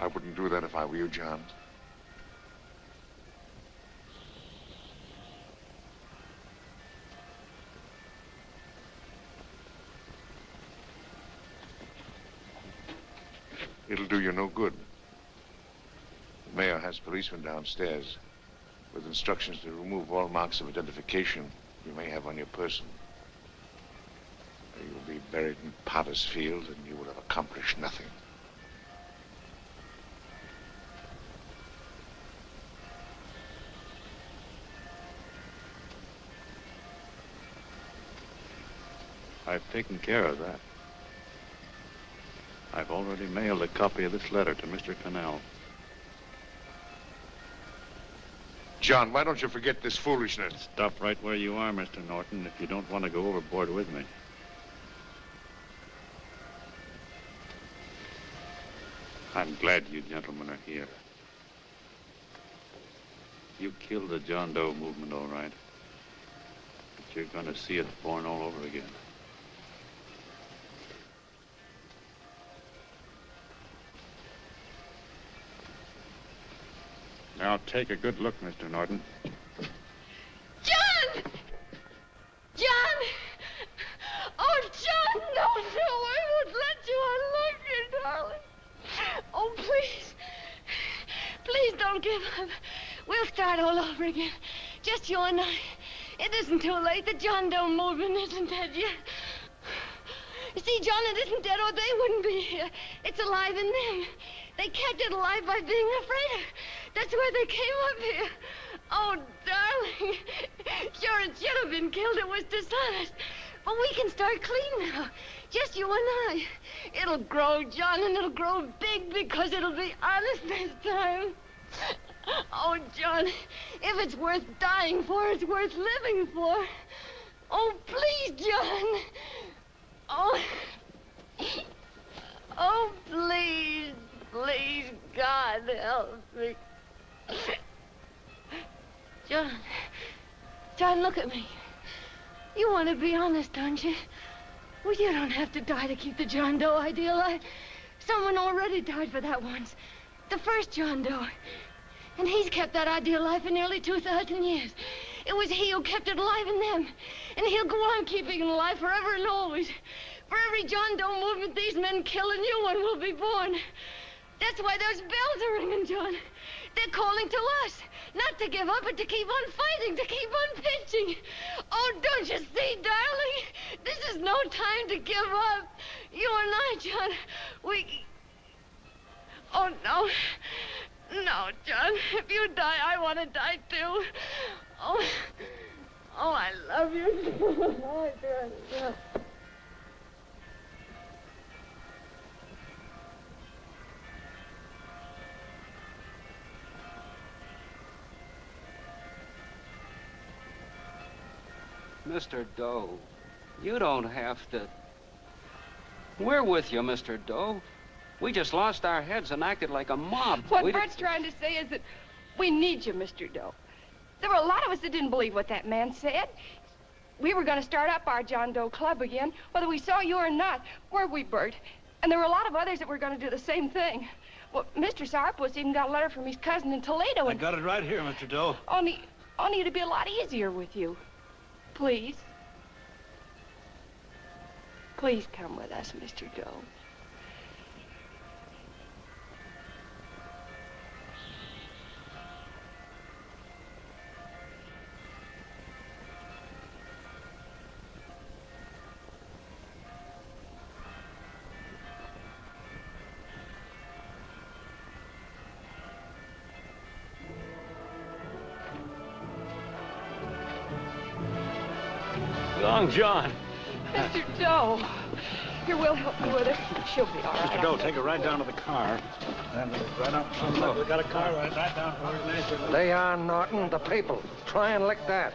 I wouldn't do that if I were you, John. It'll do you no good. The mayor has policemen downstairs with instructions to remove all marks of identification you may have on your person. You'll be buried in Potter's Field and you will have accomplished nothing. I've taken care of that. I've already mailed a copy of this letter to Mr. Connell. John, why don't you forget this foolishness? Stop right where you are, Mr. Norton, if you don't want to go overboard with me. I'm glad you gentlemen are here. You killed the John Doe movement, all right. But you're going to see it born all over again. Now, take a good look, Mr. Norton. John! John! Oh, John, no, I won't let you unlock it, darling. Oh, please. Please don't give up. We'll start all over again. Just you and I. It isn't too late. The John Doe movement isn't dead yet. You see, John, it isn't dead or they wouldn't be here. It's alive in them. They kept it alive by being afraid of. That's why they came up here. Oh, killed it was dishonest. But we can start clean now. Just you and I. It'll grow, John, and it'll grow big because it'll be honest this time. Oh, John, if it's worth dying for, it's worth living for. Oh, please, John. Oh. Oh, please, please, God, help me. John, look at me. You want to be honest, don't you? Well, you don't have to die to keep the John Doe idea alive. Someone already died for that once. The first John Doe. And he's kept that idea alive for nearly 2,000 years. It was he who kept it alive in them. And he'll go on keeping it alive forever and always. For every John Doe movement these men kill, a new one will be born. That's why those bells are ringing, John. They're calling to us. Not to give up, but to keep on fighting, to keep on pitching. Oh, don't you see, darling? This is no time to give up. You and I, John, we... Oh, no. No, John. If you die, I want to die, too. Oh, I love you. Oh, John. Mr. Doe, you don't have to... We're with you, Mr. Doe. We just lost our heads and acted like a mob. What Bert's trying to say is that we need you, Mr. Doe. There were a lot of us that didn't believe what that man said. We were going to start up our John Doe Club again, whether we saw you or not. Weren't we, Bert? And there were a lot of others that were going to do the same thing. Well, Mr. Sourpuss even got a letter from his cousin in Toledo. I got it right here, Mr. Doe. Only it'd be a lot easier with you. Please. Please come with us, Mr. Doe. Long John. Mr. Doe. Here, we'll help you with it. She'll be all right. Mr. Doe, take her right down to the car. And right up. Look, we got a car right down to where it is. Lay on, Norton. The people. Try and lick that.